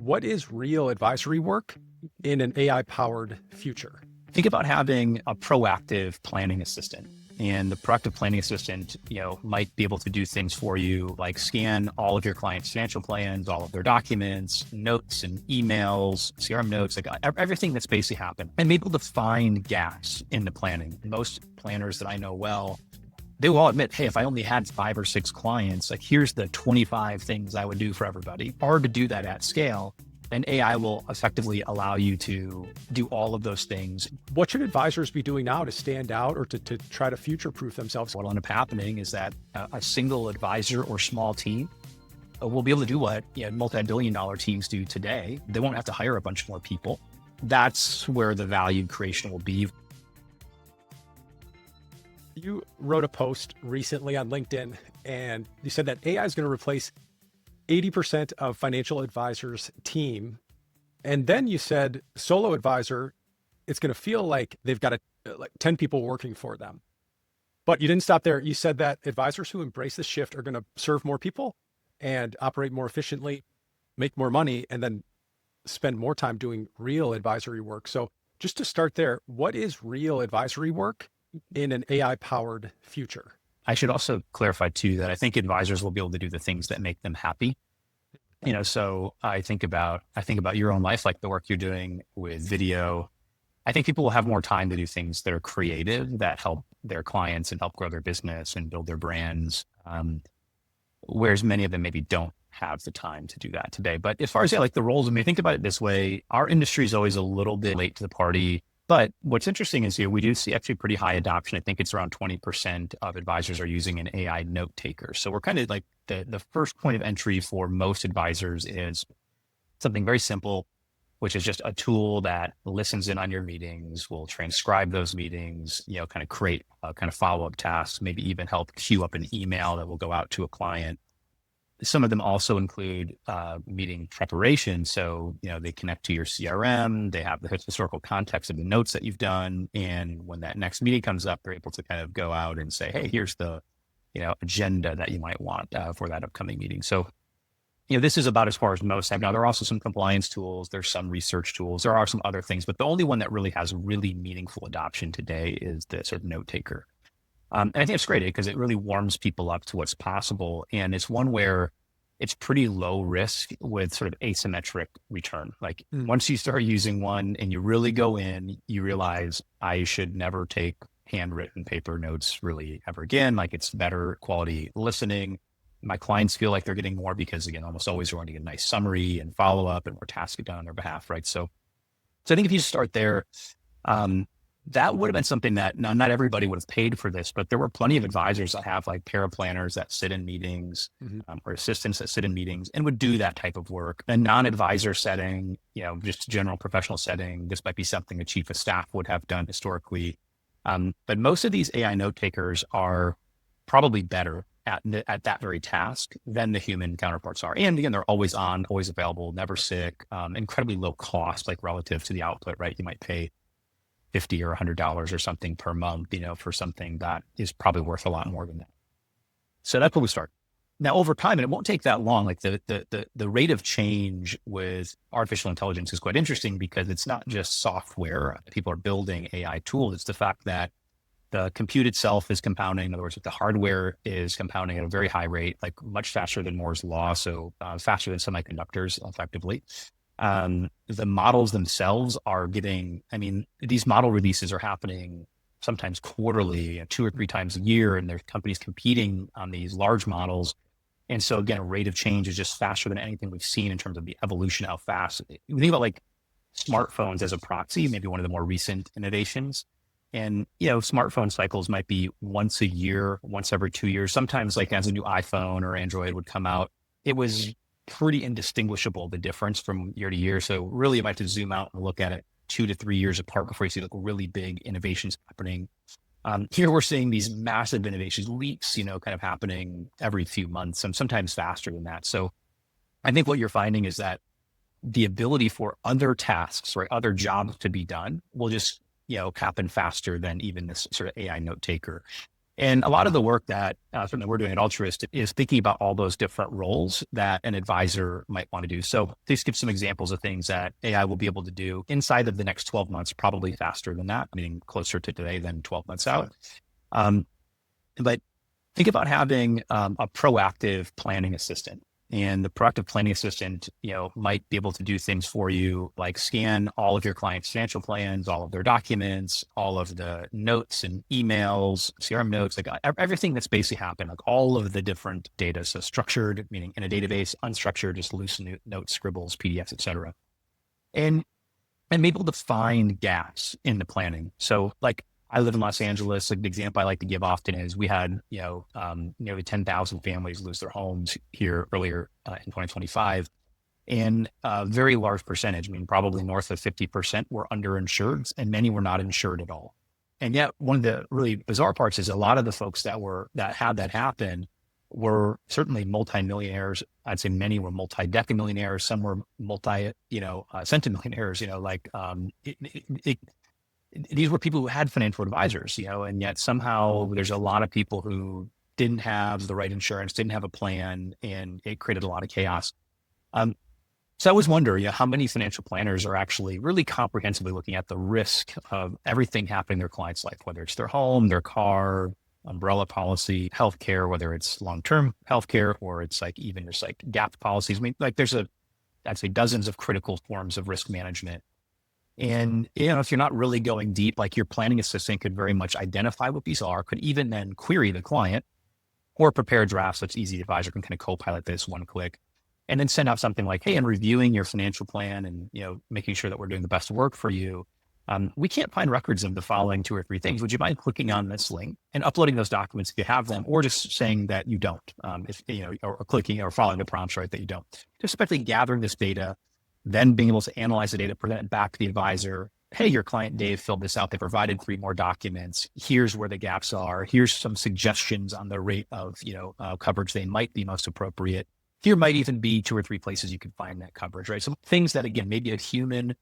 What is real advisory work in an AI-powered future? Think about having a proactive planning assistant. And the proactive planning assistant, might be able to do things for you like scan all of your clients' financial plans, all of their documents, notes and emails, CRM notes, like everything that's basically happened, and be able to find gaps in the planning. Most planners that I know well, they will all admit, hey, if I only had 5 or 6 clients, like here's the 25 things I would do for everybody. Hard to do that at scale. And AI will effectively allow you to do all of those things. What should advisors be doing now to stand out or to try to future-proof themselves? What will end up happening is that a single advisor or small team will be able to do what multi-billion-dollar teams do today. They won't have to hire a bunch more people. That's where the value creation will be. You wrote a post recently on LinkedIn, and you said that AI is going to replace 80% of financial advisors' team. And then you said solo advisor, it's going to feel like they've got like 10 people working for them. But you didn't stop there. You said that advisors who embrace this shift are going to serve more people and operate more efficiently, make more money, and then spend more time doing real advisory work. So just to start there, what is real advisory work in an AI-powered future? I should also clarify too that I think advisors will be able to do the things that make them happy. So I think about your own life, like the work you're doing with video. I think people will have more time to do things that are creative, that help their clients and help grow their business and build their brands. Whereas many of them maybe don't have the time to do that today. But as far as like the roles, I mean, think about it this way: our industry is always a little bit late to the party. But what's interesting is we do see actually pretty high adoption. I think it's around 20% of advisors are using an AI note taker. So we're kind of like the first point of entry for most advisors is something very simple, which is just a tool that listens in on your meetings, will transcribe those meetings, kind of create kind of follow-up tasks, maybe even help queue up an email that will go out to a client. Some of them also include meeting preparation. So, they connect to your CRM, they have the historical context of the notes that you've done. And when that next meeting comes up, they're able to kind of go out and say, hey, here's the, agenda that you might want for that upcoming meeting. So, this is about as far as most have. Now, there are also some compliance tools. There's some research tools. There are some other things, but the only one that really has really meaningful adoption today is the sort of note taker. And I think it's great because it really warms people up to what's possible. And it's one where it's pretty low risk with sort of asymmetric return. Like once you start using one and you really go in, you realize I should never take handwritten paper notes really ever again. Like it's better quality listening. My clients feel like they're getting more because, again, almost always we're going to get a nice summary and follow up and more tasks get done on their behalf, right? So I think if you start there, that would have been something that not everybody would have paid for this, but there were plenty of advisors that have like paraplanners that sit in meetings or assistants that sit in meetings and would do that type of work. A non-advisor setting, just a general professional setting, this might be something a chief of staff would have done historically. But most of these AI note takers are probably better at that very task than the human counterparts are. And again, they're always on, always available, never sick, incredibly low cost, like relative to the output, right? You might pay $50 or $100 or something per month, for something that is probably worth a lot more than that. So that's where we start. Now, over time, and it won't take that long, like the rate of change with artificial intelligence is quite interesting because it's not just software. People are building AI tools. It's the fact that the compute itself is compounding. In other words, the hardware is compounding at a very high rate, like much faster than Moore's law. So faster than semiconductors effectively. The models themselves are these model releases are happening sometimes quarterly, 2 or 3 times a year, and there's companies competing on these large models. And so again, a rate of change is just faster than anything we've seen in terms of the evolution, how fast. You think about like smartphones as a proxy, maybe one of the more recent innovations. And, smartphone cycles might be once a year, once every 2 years. Sometimes like as a new iPhone or Android would come out, it was pretty indistinguishable, the difference from year to year. So really you might have to zoom out and look at it 2 to 3 years apart before you see like really big innovations happening. Here we're seeing these massive innovations, leaps, kind of happening every few months and sometimes faster than that. So I think what you're finding is that the ability for other tasks, right, other jobs to be done will just, happen faster than even this sort of AI note taker. And a lot of the work that certainly we're doing at Altruist is thinking about all those different roles that an advisor might want to do. So just give some examples of things that AI will be able to do inside of the next 12 months, probably faster than that, meaning closer to today than 12 months out. Um, but think about having a proactive planning assistant. And the proactive planning assistant, might be able to do things for you, like scan all of your clients' financial plans, all of their documents, all of the notes and emails, CRM notes, like everything that's basically happened, like all of the different data. So structured, meaning in a database; unstructured, just loose notes, scribbles, PDFs, etc. And be able to find gaps in the planning. So like I live in Los Angeles. Like the example I like to give often is we had, nearly 10,000 families lose their homes here earlier in 2025. And a very large percentage, I mean, probably north of 50% were underinsured and many were not insured at all. And yet one of the really bizarre parts is a lot of the folks that had that happen were certainly multimillionaires. I'd say many were multi-decamillionaires. Some were centimillionaires, these were people who had financial advisors, and yet somehow there's a lot of people who didn't have the right insurance, didn't have a plan, and it created a lot of chaos. So I always wonder, how many financial planners are actually really comprehensively looking at the risk of everything happening in their client's life, whether it's their home, their car, umbrella policy, healthcare, whether it's long-term healthcare, or it's like even just like gap policies. I mean, like there's I'd say dozens of critical forms of risk management. And, if you're not really going deep, like your planning assistant could very much identify what these are, could even then query the client or prepare drafts. So it's easy. The advisor can kind of co-pilot this one click and then send out something like, hey, in reviewing your financial plan and, making sure that we're doing the best work for you. We can't find records of the following 2 or 3 things. Would you mind clicking on this link and uploading those documents if you have them, or just saying that you don't, or clicking or following the prompts, right, that you don't. Just especially gathering this data, then being able to analyze the data, present it back to the advisor. Hey, your client Dave filled this out. They provided 3 more documents. Here's where the gaps are. Here's some suggestions on the rate of, coverage they might be most appropriate. Here might even be 2 or 3 places you can find that coverage, right? Some things that, again, maybe a human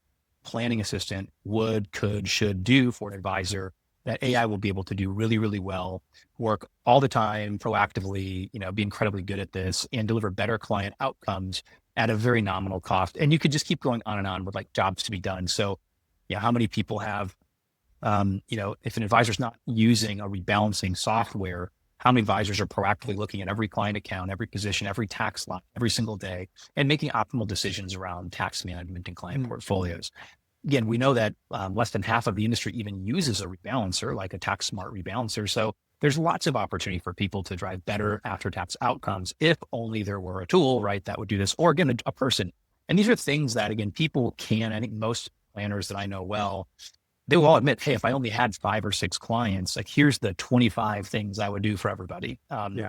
planning assistant would, could, should do for an advisor that AI will be able to do really, really well, work all the time, proactively, be incredibly good at this and deliver better client outcomes at a very nominal cost. And you could just keep going on and on with like jobs to be done. So, how many people have, if an advisor's not using a rebalancing software, how many advisors are proactively looking at every client account, every position, every tax line, every single day, and making optimal decisions around tax management and client portfolios? Again, we know that less than half of the industry even uses a rebalancer, like a tax smart rebalancer. So there's lots of opportunity for people to drive better after-tax outcomes if only there were a tool, right, that would do this, or again, a person. And these are things that, again, people can, I think most planners that I know well, they will all admit, hey, if I only had 5 or 6 clients, like here's the 25 things I would do for everybody.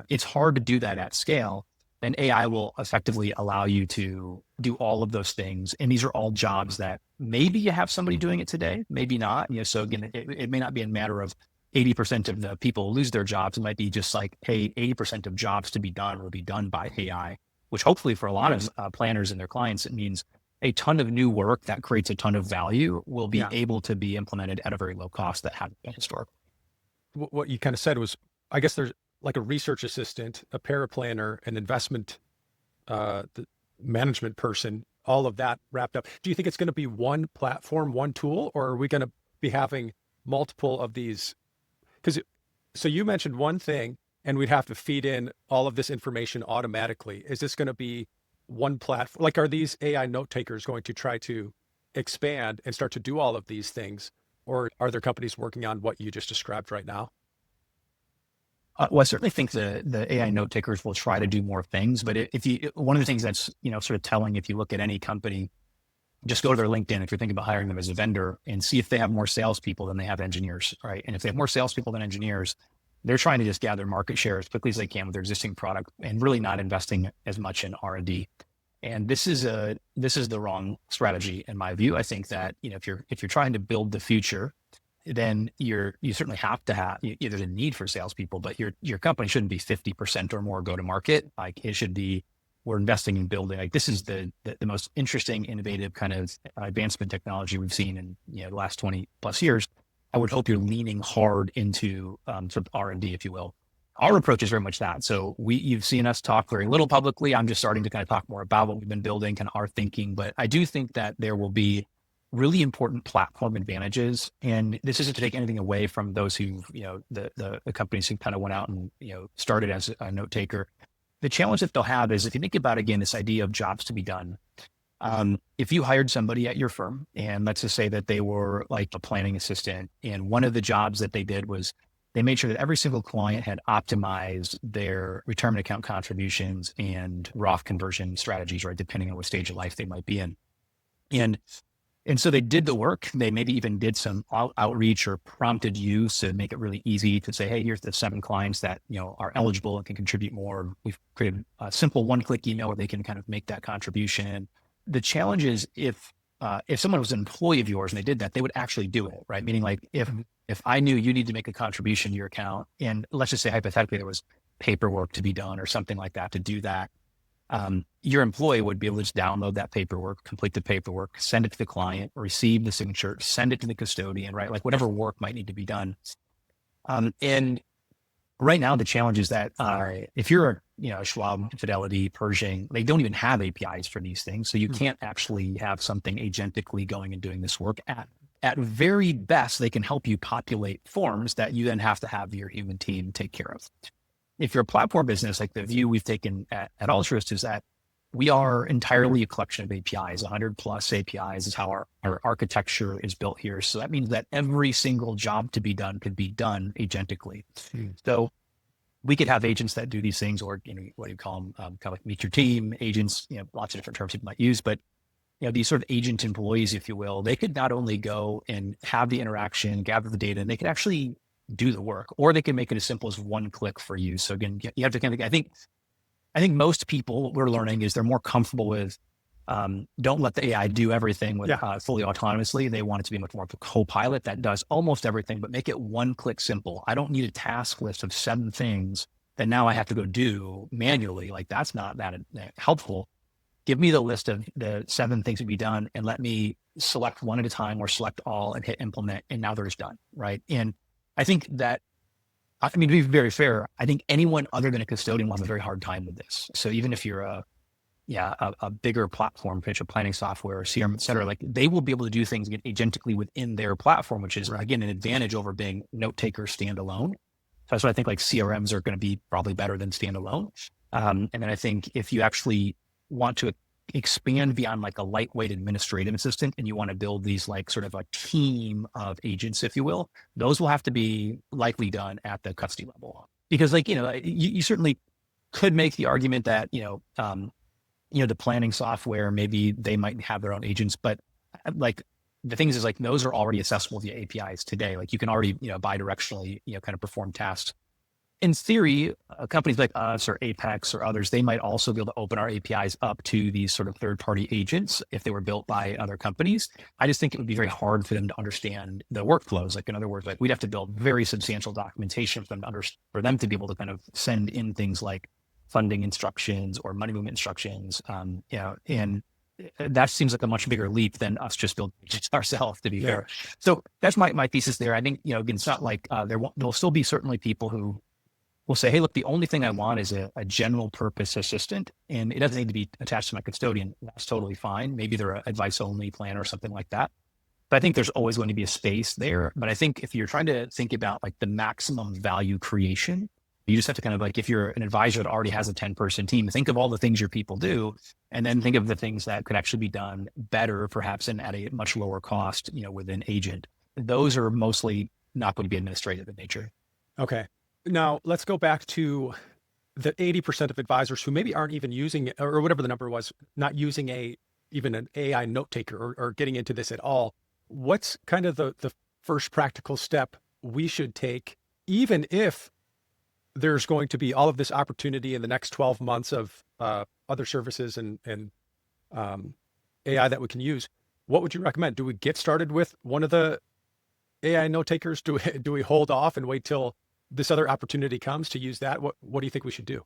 It's hard to do that at scale. And AI will effectively allow you to do all of those things. And these are all jobs that maybe you have somebody doing it today, maybe not. So again, it may not be a matter of 80% of the people lose their jobs. It might be just like, hey, 80% of jobs to be done will be done by AI, which hopefully for a lot of planners and their clients, it means a ton of new work that creates a ton of value will be able to be implemented at a very low cost that hadn't been historically. What you kind of said was, I guess there's like a research assistant, a paraplanner, an investment the management person, all of that wrapped up. Do you think it's going to be one platform, one tool, or are we going to be having multiple of these? So you mentioned one thing and we'd have to feed in all of this information automatically. Is this going to be one platform? Like, are these AI note takers going to try to expand and start to do all of these things? Or are there companies working on what you just described right now? Well, I certainly think the AI note takers will try to do more things, but one of the things that's, sort of telling, if you look at any company, just go to their LinkedIn if you're thinking about hiring them as a vendor and see if they have more salespeople than they have engineers, right? And if they have more salespeople than engineers, they're trying to just gather market share as quickly as they can with their existing product and really not investing as much in R&D. And this is the wrong strategy in my view. I think that, if you're trying to build the future, then you certainly have to have, there's a need for salespeople, but your company shouldn't be 50% or more go to market. Like it should be, we're investing in building, like this is the most interesting, innovative kind of advancement technology we've seen in the last 20 plus years. I would hope you're leaning hard into sort of R&D, if you will. Our approach is very much that. So you've seen us talk very little publicly. I'm just starting to kind of talk more about what we've been building, kind of our thinking. But I do think that there will be really important platform advantages. And this isn't to take anything away from those who, the companies who kind of went out and, started as a note taker. The challenge that they'll have is, if you think about, again, this idea of jobs to be done. If you hired somebody at your firm, and let's just say that they were like a planning assistant, and one of the jobs that they did was they made sure that every single client had optimized their retirement account contributions and Roth conversion strategies, right? Depending on what stage of life they might be in. And so they did the work. They maybe even did some outreach or prompted you to make it really easy to say, hey, here's the 7 clients that, are eligible and can contribute more. We've created a simple one-click email where they can kind of make that contribution. The challenge is if someone was an employee of yours and they did that, they would actually do it, right? Meaning, like, if I knew you need to make a contribution to your account, and let's just say hypothetically there was paperwork to be done or something like that to do that, your employee would be able to just download that paperwork, complete the paperwork, send it to the client, receive the signature, send it to the custodian, right? Like whatever work might need to be done. And right now the challenge is that if you're Schwab, Fidelity, Pershing, they don't even have APIs for these things. So you can't actually have something agentically going and doing this work. At very best, they can help you populate forms that you then have to have your human team take care of. If you're a platform business, like the view we've taken at Altruist is that we are entirely a collection of APIs. 100 plus APIs is how our architecture is built here. So that means that every single job to be done could be done agentically. So we could have agents that do these things, or what do you call them? Kind of like meet your team agents. Lots of different terms people might use, but these sort of agent employees, if you will, they could not only go and have the interaction, gather the data, and they could actually do the work, or they can make it as simple as one click for you. So again, you have to kind of, I think most people, what we're learning is they're more comfortable with, don't let the AI do everything with fully autonomously. They want it to be much more of a co-pilot that does almost everything, but make it one click simple. I don't need a task list of 7 things that now I have to go do manually. Like, that's not that helpful. Give me the list of the 7 things to be done and let me select one at a time or select all and hit implement. And now they're just done. Right. And I think that, to be very fair, I think anyone other than a custodian will have a very hard time with this. So even if you're a bigger platform, financial planning software, CRM, et cetera, like, they will be able to do things agentically within their platform, which is, again, an advantage over being note taker standalone. So that's why I think like CRMs are going to be probably better than standalone. And then I think if you actually want to expand beyond like a lightweight administrative assistant and you want to build these like sort of a team of agents, if you will, those will have to be likely done at the custody level. Because you certainly could make the argument that, the planning software, maybe they might have their own agents, but like the things is like those are already accessible via APIs today. Like you can already, bidirectionally, kind of perform tasks. In theory, companies like us or Apex or others, they might also be able to open our APIs up to these sort of third-party agents if they were built by other companies. I just think it would be very hard for them to understand the workflows. Like, in other words, like we'd have to build very substantial documentation for them to be able to kind of send in things like funding instructions or money movement instructions. And that seems like a much bigger leap than us just building it ourselves, to be fair. So that's my thesis there. I think, again, it's not like there'll still be certainly people who will say, hey, look, the only thing I want is a general purpose assistant, and it doesn't need to be attached to my custodian. That's totally fine. Maybe they're an advice only plan or something like that. But I think there's always going to be a space there. But I think if you're trying to think about like the maximum value creation, you just have to kind of like, if you're an advisor that already has a 10-person team, think of all the things your people do, and then think of the things that could actually be done better, perhaps, and at a much lower cost, with an agent. Those are mostly not going to be administrative in nature. Okay. Now let's go back to the 80% of advisors who maybe aren't even using, or whatever the number was, not using even an AI note taker or getting into this at all. What's kind of the first practical step we should take, even if there's going to be all of this opportunity in the next 12 months of other services and AI that we can use? What would you recommend? Do we get started with one of the AI note takers? Do we hold off and wait till this other opportunity comes to use that? What do you think we should do?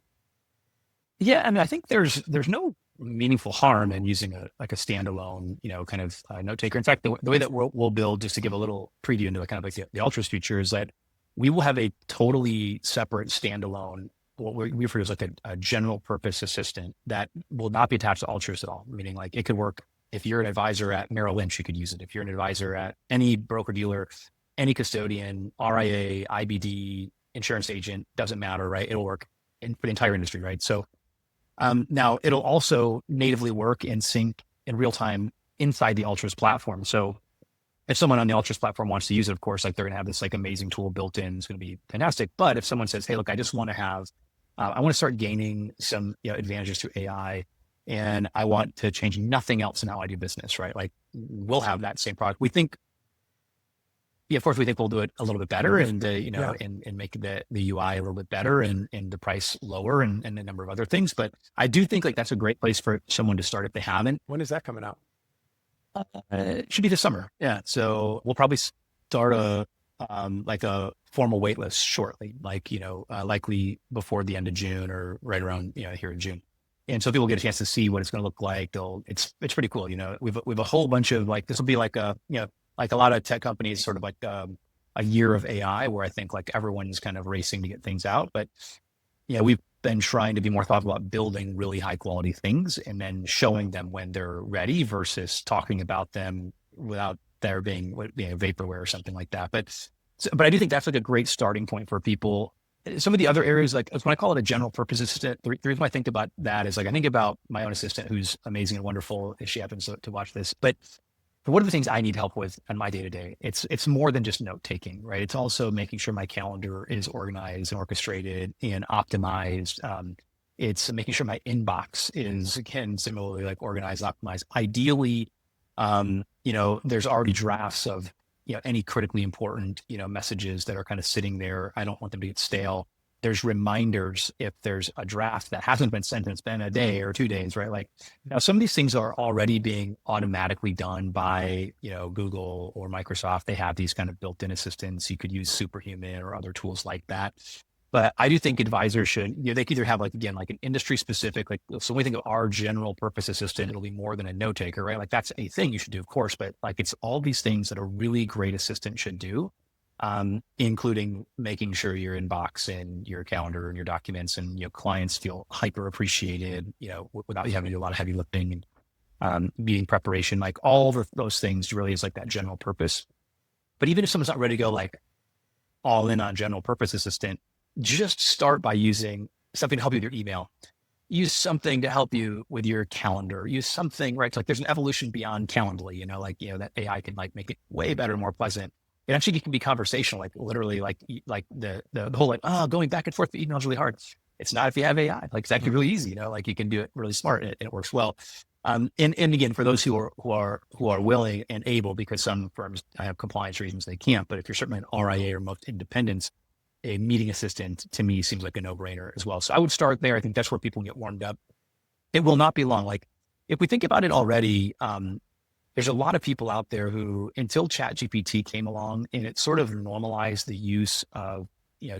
Yeah, I mean, I think there's no meaningful harm in using like a standalone, kind of note taker. In fact, the way that we'll build, just to give a little preview into kind of like the Altruist future, is that we will have a totally separate standalone, what we refer to as like a general purpose assistant that will not be attached to Altruist at all. Meaning like it could work if you're an advisor at Merrill Lynch, you could use it. If you're an advisor at any broker dealer, any custodian, RIA, IBD, insurance agent, doesn't matter, right? It'll work for the entire industry, right? So now it'll also natively work and sync in real time inside the Altruist platform. So if someone on the Altruist platform wants to use it, of course, like they're going to have this like amazing tool built in. It's going to be fantastic. But if someone says, hey, look, I just want to have, I want to start gaining some advantages through AI, and I want to change nothing else in how I do business, right? Like we'll have that same product. We think, of course, we think we'll do it a little bit better and, and make the UI a little bit better and the price lower and a number of other things. But I do think like that's a great place for someone to start if they haven't. When is that coming out? It should be this summer. Yeah. So we'll probably start a formal wait list shortly, likely before the end of June or right around, here in June. And so people get a chance to see what it's going to look like. It's pretty cool. We've a whole bunch of this will be like a lot of tech companies, sort of like a year of AI, where I think like everyone's kind of racing to get things out. But we've been trying to be more thoughtful about building really high quality things and then showing them when they're ready versus talking about them without there being vaporware or something like that. But I do think that's like a great starting point for people. Some of the other areas, like when I call it a general purpose assistant, the reason why I think about that is like I think about my own assistant, who's amazing and wonderful if she happens to watch this. But for what are the things I need help with on my day to day? It's more than just note taking, right? It's also making sure my calendar is organized and orchestrated and optimized. It's making sure my inbox is, again, similarly like organized, optimized. Ideally, there's already drafts of any critically important messages that are kind of sitting there. I don't want them to get stale. There's reminders if there's a draft that hasn't been sent and it's been a day or 2 days, right? Like now some of these things are already being automatically done by, Google or Microsoft. They have these kind of built-in assistants. You could use Superhuman or other tools like that. But I do think advisors should, they could either have like an industry specific, so when we think of our general purpose assistant, it'll be more than a note taker, right? Like that's a thing you should do, of course, but like it's all these things that a really great assistant should do. Including making sure your inbox and your calendar and your documents and clients feel hyper appreciated, without you having to do a lot of heavy lifting and meeting preparation, like all of those things really is like that general purpose. But even if someone's not ready to go like all in on general purpose assistant, just start by using something to help you with your email. Use something to help you with your calendar. Use something, right? It's like there's an evolution beyond Calendly, that AI can like make it way better and more pleasant. It actually can be conversational, like literally like the whole going back and forth with email is really hard. It's not if you have AI. Like it's actually really easy, like you can do it really smart and it works well. And again, for those who are willing and able, because some firms have compliance reasons they can't, but if you're certainly an RIA or most independents, a meeting assistant to me seems like a no-brainer as well. So I would start there. I think that's where people get warmed up. It will not be long. Like if we think about it already, there's a lot of people out there who, until ChatGPT came along and it sort of normalized the use of,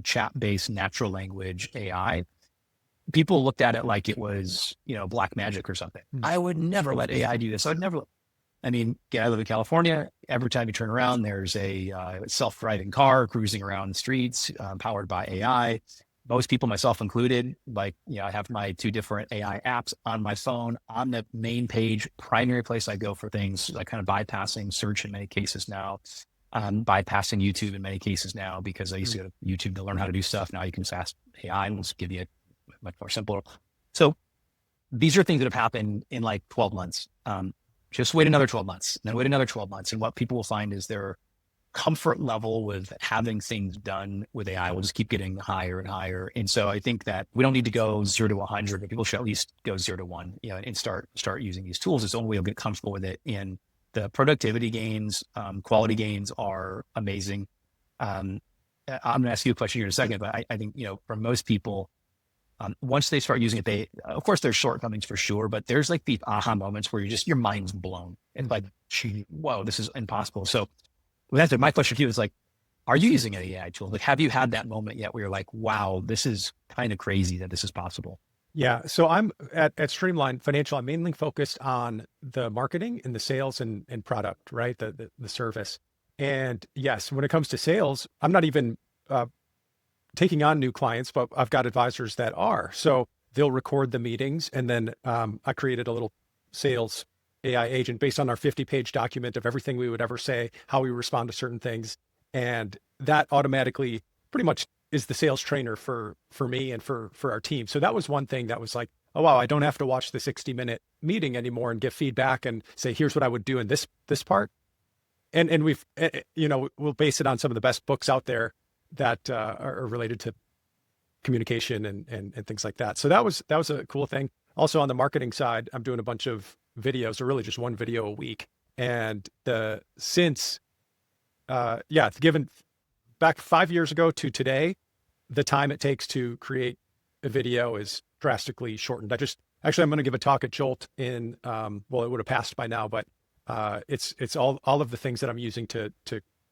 chat-based natural language AI, people looked at it like it was, black magic or something. I would never let AI do this. I live in California. Every time you turn around, there's a self-driving car cruising around the streets, powered by AI. Most people, myself included, I have my 2 different AI apps on my phone on the main page, primary place I go for things, like kind of bypassing search in many cases now, bypassing YouTube in many cases now, because I used to go to YouTube to learn how to do stuff. Now you can just ask AI and we'll just give you it much more simple. So these are things that have happened in like 12 months. Just wait another 12 months, then wait another 12 months. And what people will find is their comfort level with having things done with AI will just keep getting higher and higher. And so I think that we don't need to go 0 to 100, but people should at least go 0 to 1, and start using these tools. It's the only way you'll get comfortable with it. And the productivity gains, quality gains are amazing. I'm going to ask you a question here in a second, but I think, for most people, once they start using it, of course, there's shortcomings for sure, but there's like the aha moments where your mind's blown and like, whoa, this is impossible. So my question to you is like, are you using any AI tools? Like, have you had that moment yet where you're like, wow, this is kind of crazy that this is possible? Yeah. So I'm at Streamline Financial. I'm mainly focused on the marketing and the sales and product, right? The service. And yes, when it comes to sales, I'm not even uh, taking on new clients, but I've got advisors that are. So they'll record the meetings, and then I created a little sales AI agent based on our 50-page document of everything we would ever say, how we respond to certain things, and that automatically pretty much is the sales trainer for me and for our team. So that was one thing that was like, oh wow, I don't have to watch the 60-minute meeting anymore and give feedback and say, here's what I would do in this part. And we've we'll base it on some of the best books out there that are related to communication and things like that. So that was a cool thing. Also on the marketing side, I'm doing a bunch of videos, or really just one video a week. And given back 5 years ago to today, the time it takes to create a video is drastically shortened. I'm going to give a talk at Jolt in, well, it would have passed by now, but it's all of the things that I'm using to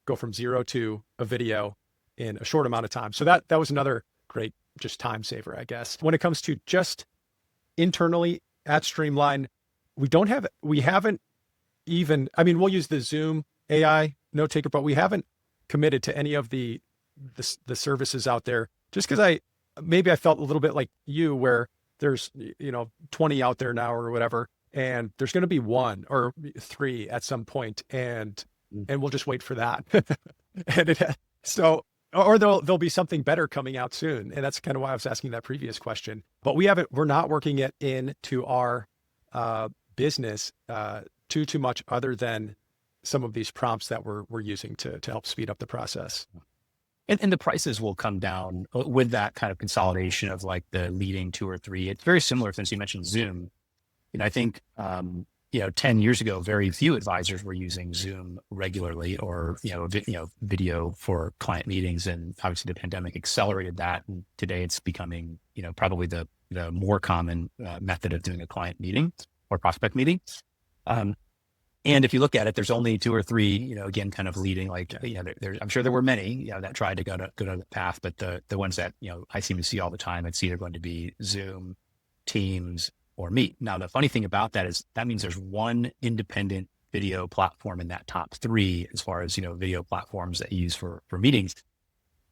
go from zero to a video in a short amount of time. So that was another great just time saver, I guess. When it comes to just internally at Streamline, we haven't even, I mean, we'll use the Zoom AI note taker, but we haven't committed to any of the services out there, just because I felt a little bit like you, where there's 20 out there now or whatever, and there's going to be one or three at some point, and we'll just wait for that. and so or there'll be something better coming out soon, and that's kind of why I was asking that previous question. But we're not working it into our business too much, other than some of these prompts that we're using to help speed up the process. And the prices will come down with that kind of consolidation of like the leading two or three. It's very similar, since you mentioned Zoom. I think 10 years ago, very few advisors were using Zoom regularly, or video for client meetings, and obviously the pandemic accelerated that. And today it's becoming probably the more common method of doing a client meeting or prospect meeting. And if you look at it, there's only two or three, again, kind of leading, like, I'm sure there were many, that tried to go to the path, but the ones that, I seem to see all the time, it's either going to be Zoom, Teams, or Meet. Now, the funny thing about that is that means there's one independent video platform in that top three, as far as, video platforms that you use for meetings.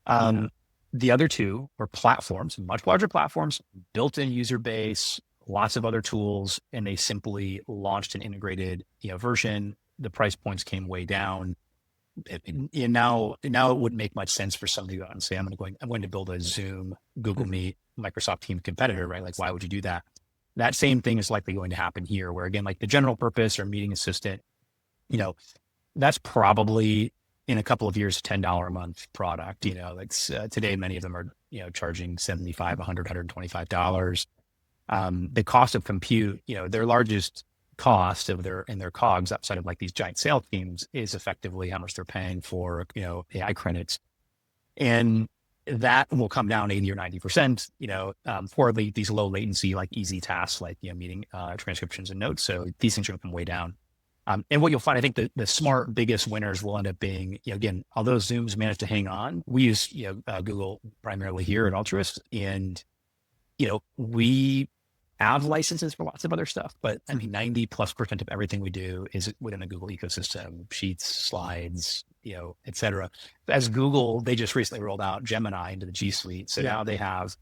The other two are platforms, much larger platforms, built-in user base, lots of other tools, and they simply launched an integrated, version. The price points came way down. And now it wouldn't make much sense for somebody to go out and say, I'm going to build a Zoom, Google Meet, Microsoft Teams competitor, right? Like, why would you do that? That same thing is likely going to happen here, where, again, like the general purpose or meeting assistant, that's probably in a couple of years, $10 a month product. Today, many of them are, charging $75, $100, $125. The cost of compute, their largest cost of their COGS, outside of like these giant sales teams, is effectively how much they're paying for, AI credits. And that will come down 80 or 90%, for these low latency, like easy tasks, like, meeting transcriptions and notes. So these things are going to come way down. And what you'll find, I think the smart biggest winners will end up being, again, although Zoom's managed to hang on, we use, Google primarily here at Altruist, and, we have licenses for lots of other stuff, but I mean, 90+% of everything we do is within the Google ecosystem: Sheets, Slides, et cetera. As Google, they just recently rolled out Gemini into the G Suite. So now they have,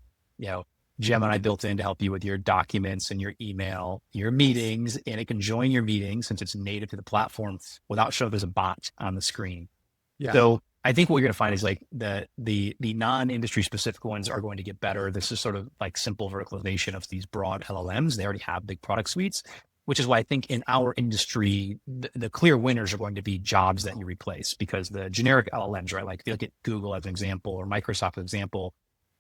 Gemini built in to help you with your documents and your email, your meetings, and it can join your meetings, since it's native to the platform, without showing there's a bot on the screen. Yeah. So I think what you're going to find is like the non-industry specific ones are going to get better. This is sort of like simple verticalization of these broad LLMs. They already have big product suites, which is why I think in our industry, the clear winners are going to be jobs that you replace, because the generic LLMs, right? Like if you look at Google as an example, or Microsoft as an example,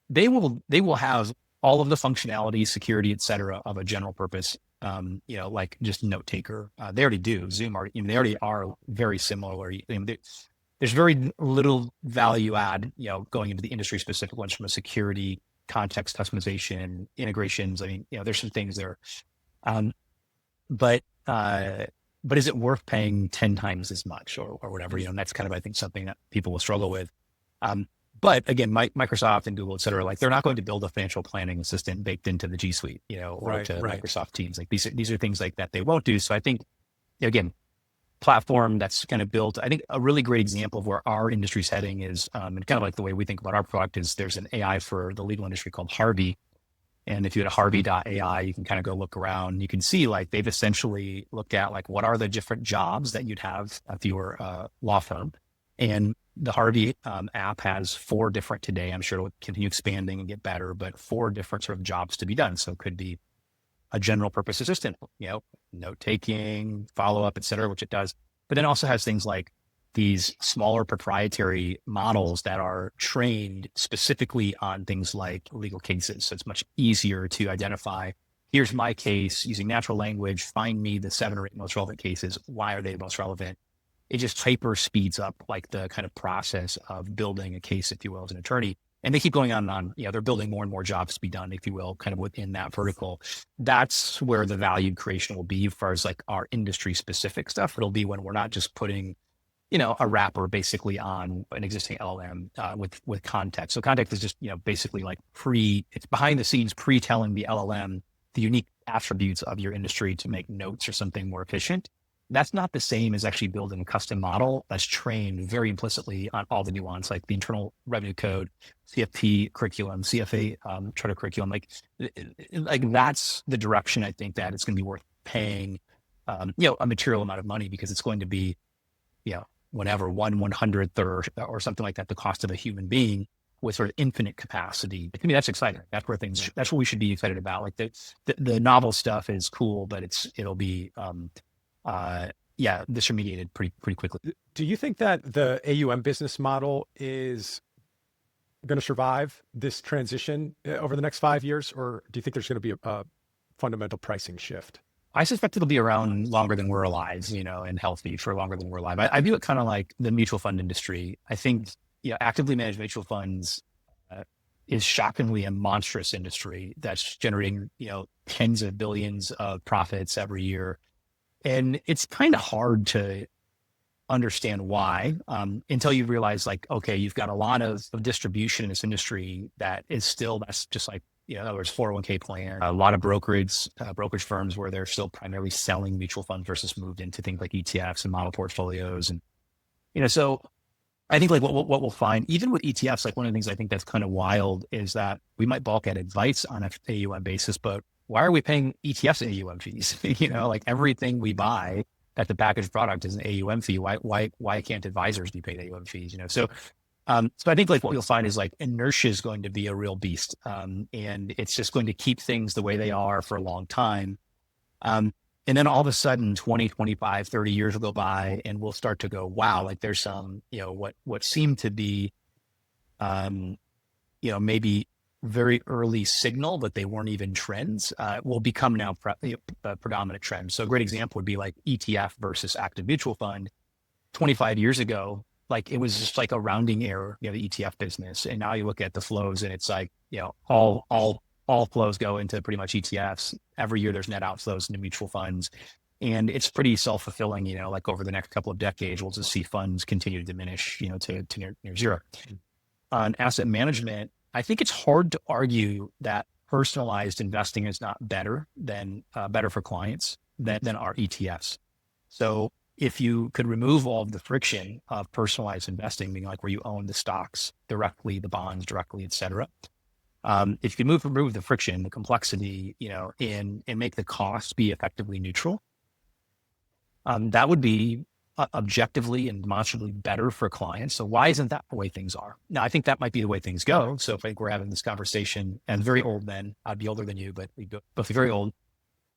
they will have all of the functionality, security, et cetera, of a general purpose, like just note taker. They already do. Zoom they already are very similar. There's very little value add, going into the industry specific ones from a security, context customization, integrations. I mean, there's some things there. But is it worth paying 10 times as much or whatever? And that's kind of, I think, something that people will struggle with. But again, Microsoft and Google, et cetera, like they're not going to build a financial planning assistant baked into the G Suite, or Right, to right. Microsoft Teams. Like these are things like that they won't do. So I think, again, platform that's kind of built. I think a really great example of where our industry's heading is, and kind of like the way we think about our product is there's an AI for the legal industry called Harvey. And if you go to harvey.ai, you can kind of go look around. You can see like they've essentially looked at like what are the different jobs that you'd have if you were a law firm. And the Harvey app has 4 different today. I'm sure it'll continue expanding and get better, but 4 different sort of jobs to be done. So it could be a general purpose assistant, note taking, follow up, et cetera, which it does. But then also has things like these smaller proprietary models that are trained specifically on things like legal cases. So it's much easier to identify, here's my case using natural language, find me the 7 or 8 most relevant cases. Why are they the most relevant? It just hyper speeds up like the kind of process of building a case, if you will, as an attorney. And they keep going on and on. They're building more and more jobs to be done, if you will, kind of within that vertical. That's where the value creation will be as far as like our industry specific stuff. It'll be when we're not just putting, a wrapper basically on an existing LLM with context. So context is just, basically like it's behind the scenes pre-telling the LLM the unique attributes of your industry to make notes or something more efficient. That's not the same as actually building a custom model that's trained very implicitly on all the nuance, like the internal revenue code, CFP curriculum, CFA charter curriculum. Like that's the direction I think that it's going to be worth paying, a material amount of money, because it's going to be, whatever, 1/100th or something like that, the cost of a human being with sort of infinite capacity. To me, that's exciting. That's what we should be excited about. Like the novel stuff is cool, but it'll be, disintermediated pretty quickly. Do you think that the AUM business model is going to survive this transition over the next 5 years, or do you think there's going to be a fundamental pricing shift? I suspect it'll be around longer than we're alive, and healthy for longer than we're alive. I view it kind of like the mutual fund industry. I think, actively managed mutual funds is shockingly a monstrous industry that's generating, tens of billions of profits every year. And it's kind of hard to understand why until you realize like, okay, you've got a lot of distribution in this industry that's just like, in other words, 401k plan, a lot of brokerage firms where they're still primarily selling mutual funds versus moved into things like ETFs and model portfolios. And, so I think like what we'll find, even with ETFs, like one of the things I think that's kind of wild is that we might bulk at advice on an AUM basis, but why are we paying ETFs AUM fees? Like everything we buy at the packaged product is an AUM fee. Why can't advisors be paid AUM fees? So I think like what you'll find is like inertia is going to be a real beast. And it's just going to keep things the way they are for a long time. And then all of a sudden 20, 25, 30 years will go by and we'll start to go, wow, like there's some, what seemed to be, maybe very early signal, but they weren't even trends, will become now predominant trends. So a great example would be like ETF versus active mutual fund. 25 years ago, like it was just like a rounding error, the ETF business. And now you look at the flows and it's like, all flows go into pretty much ETFs. Every year there's net outflows into mutual funds. And it's pretty self-fulfilling, like over the next couple of decades, we'll just see funds continue to diminish, to near zero. On asset management, I think it's hard to argue that personalized investing is not better for clients than our ETFs. So if you could remove all of the friction of personalized investing, meaning like where you own the stocks directly, the bonds directly, et cetera. If you could remove the friction, the complexity, and make the cost be effectively neutral, that would be objectively and demonstrably better for clients. So why isn't that the way things are? Now, I think that might be the way things go. So if I think we're having this conversation, and very old then, I'd be older than you, but we'd both be very old.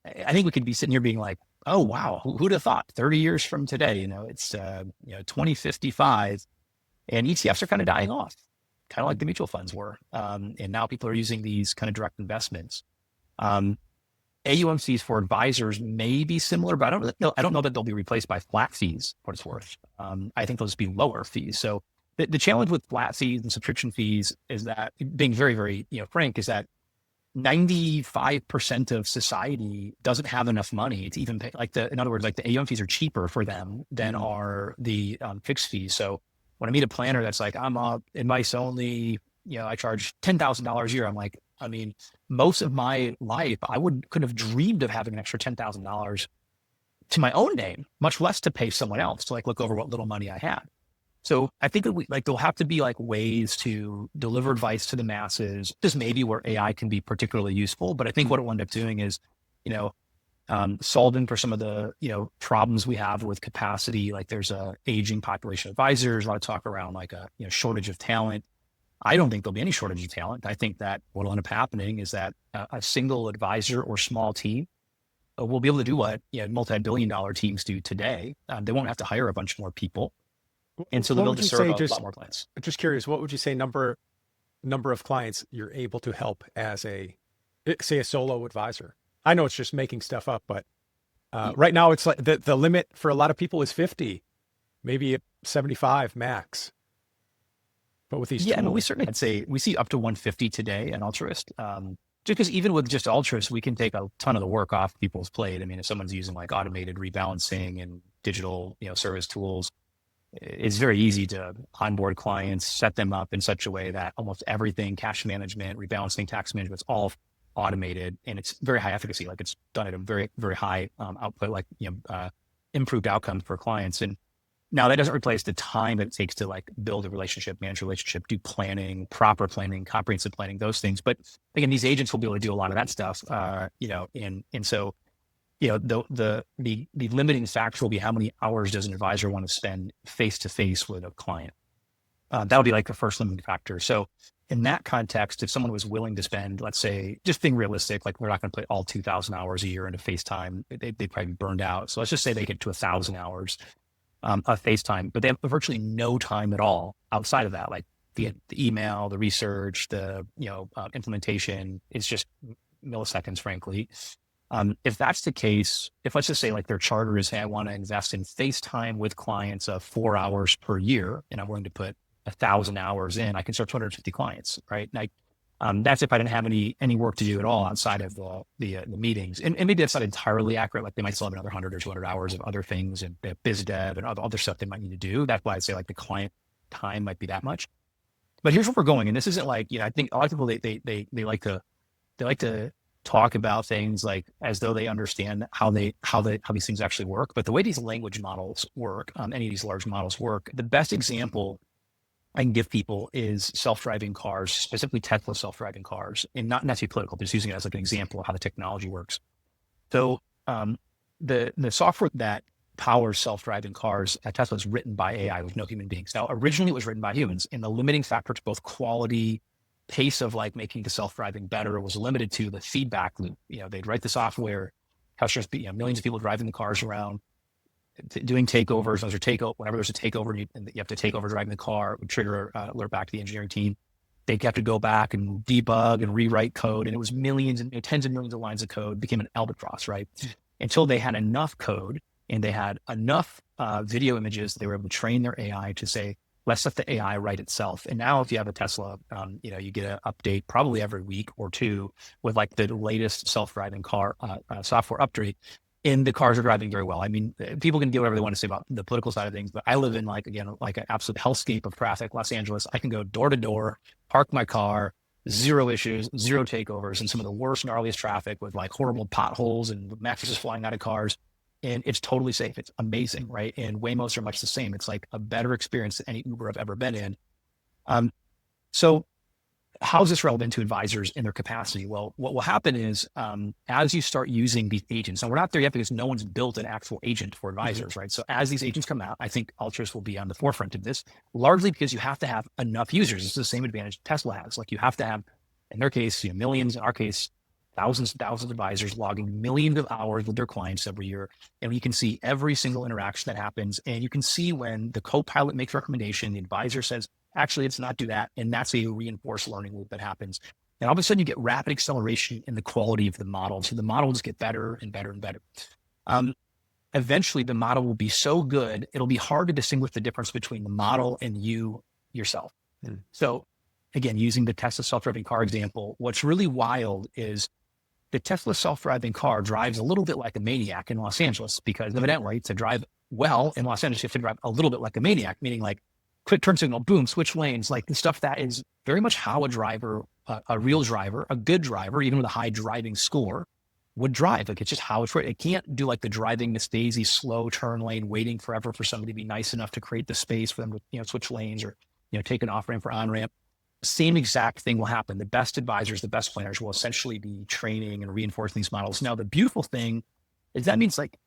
I think we could be sitting here being like, oh, wow, who'd have thought 30 years from today, it's 2055 and ETFs are kind of dying off, kind of like the mutual funds were. And now people are using these kind of direct investments. AUM fees for advisors may be similar, but I don't know that they'll be replaced by flat fees, what it's worth. I think they'll just be lower fees. So the challenge with flat fees and subscription fees is that, being very, very frank, is that 95% of society doesn't have enough money to even pay. In other words, like the AUM fees are cheaper for them than are the fixed fees. So when I meet a planner that's like, I'm advice only, I charge $10,000 a year. I'm like, I mean, most of my life, couldn't have dreamed of having an extra $10,000 to my own name, much less to pay someone else to like look over what little money I had. So I think that there'll have to be like ways to deliver advice to the masses. This may be where AI can be particularly useful, but I think what it will end up doing is, you know, solving for some of the, problems we have with capacity. Like there's a aging population of advisors, a lot of talk around like a, shortage of talent. I don't think there'll be any shortage of talent. I think that what will end up happening is that a single advisor or small team will be able to do what multi-billion-dollar teams do today. They won't have to hire a bunch more people, and so they'll be able to serve a lot more clients. Just curious, what would you say number of clients you're able to help as a solo advisor? I know it's just making stuff up, but right now it's like the limit for a lot of people is 50, maybe 75 max. But with these tools, we certainly, I'd say we see up to 150 today in Altruist. Just because even with just Altruist, we can take a ton of the work off people's plate. I mean, if someone's using like automated rebalancing and digital, service tools, it's very easy to onboard clients, set them up in such a way that almost everything, cash management, rebalancing, tax management, it's all automated, and it's very high efficacy. Like it's done at a very, very high output, like, improved outcomes for clients. And now that doesn't replace the time that it takes to like build a relationship, manage a relationship, do planning, proper planning, comprehensive planning, those things. But again, these agents will be able to do a lot of that stuff, and so, the limiting factor will be how many hours does an advisor want to spend face-to-face with a client? That'll be like the first limiting factor. So in that context, if someone was willing to spend, let's say, just being realistic, like we're not going to put all 2,000 hours a year into FaceTime, they'd probably be burned out. So let's just say they get to 1,000 hours of FaceTime, but they have virtually no time at all outside of that, like the email, the research, the implementation. It's just milliseconds, frankly. If that's the case, if let's just say like their charter is, hey, I want to invest in FaceTime with clients of 4 hours per year, and I'm willing to put 1,000 hours in, I can start 250 clients, right? That's if I didn't have any work to do at all outside of the meetings. And maybe that's not entirely accurate. Like they might still have another 100 or 200 hours of other things and biz dev and other stuff they might need to do. That's why I'd say like the client time might be that much. But here's where we're going. And this isn't like, I think a lot of people, they like to talk about things like as though they understand how these things actually work. But the way these language models work, any of these large models work, the best example I can give people is self-driving cars, specifically Tesla self-driving cars, and not necessarily political, but just using it as like an example of how the technology works. So the software that powers self-driving cars at Tesla is written by AI with no human beings. Now, originally it was written by humans, and the limiting factor to both quality, pace of like making the self-driving better was limited to the feedback loop. They'd write the software, customers, millions of people driving the cars around, doing takeovers. Whenever there's a takeover, you have to take over driving the car, it would trigger alert back to the engineering team. They have to go back and debug and rewrite code. And it was millions and tens of millions of lines of code, became an albatross, right? Until they had enough code and they had enough video images, they were able to train their AI to say, let's let the AI write itself. And now if you have a Tesla, you get an update probably every week or two with like the latest self-driving car software update. And the cars are driving very well. I mean, people can get whatever they want to say about the political side of things, but I live in like an absolute hellscape of traffic, Los Angeles. I can go door to door, park my car, zero issues, zero takeovers, and some of the worst, gnarliest traffic with like horrible potholes and mattresses flying out of cars. And it's totally safe. It's amazing, right? And Waymos are much the same. It's like a better experience than any Uber I've ever been in. So how is this relevant to advisors in their capacity? Well, what will happen is as you start using these agents, and we're not there yet because no one's built an actual agent for advisors, right? So as these agents come out, I think Altruist will be on the forefront of this, largely because you have to have enough users. It's the same advantage Tesla has. Like you have to have, in their case, millions, in our case, thousands of advisors logging millions of hours with their clients every year. And you can see every single interaction that happens. And you can see when the co-pilot makes a recommendation, the advisor says, actually, let's not do that. And that's a reinforced learning loop that happens. And all of a sudden you get rapid acceleration in the quality of the model. So the models get better and better and better. Eventually the model will be so good, it'll be hard to distinguish the difference between the model and you yourself. So again, using the Tesla self-driving car example, what's really wild is the Tesla self-driving car drives a little bit like a maniac in Los Angeles, because evidently to drive well in Los Angeles, you have to drive a little bit like a maniac, meaning like quick turn signal, boom, switch lanes, like the stuff that is very much how a driver, a real driver, a good driver, even with a high driving score, would drive. Like it's just how it's. It can't do like the driving Miss Daisy slow turn lane, waiting forever for somebody to be nice enough to create the space for them to switch lanes or take an off ramp or on ramp. Same exact thing will happen. The best advisors, the best planners will essentially be training and reinforcing these models. Now, the beautiful thing is that means like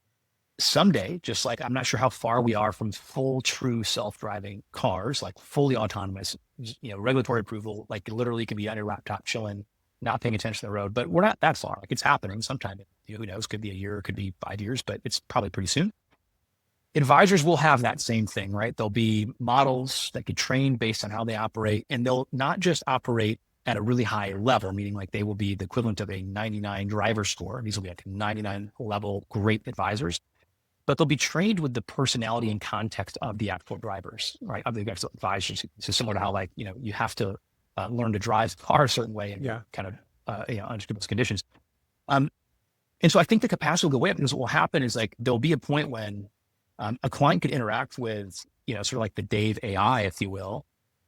someday, just like I'm not sure how far we are from full, true self-driving cars, like fully autonomous, regulatory approval, like literally can be on your laptop chilling, not paying attention to the road, but we're not that far. Like it's happening sometime. Who knows? Could be a year, could be 5 years, but it's probably pretty soon. Advisors will have that same thing, right? There'll be models that get trained based on how they operate, and they'll not just operate at a really high level, meaning like they will be the equivalent of a 99 driver score. These will be like 99 level great advisors, but they'll be trained with the personality and context of the actual drivers, right? Of the actual advisors. So similar to how like, you have to learn to drive a car a certain way and kind of, under those conditions. And so I think the capacity will go way up, because what will happen is like, there'll be a point when a client could interact with, sort of like the Dave AI, if you will,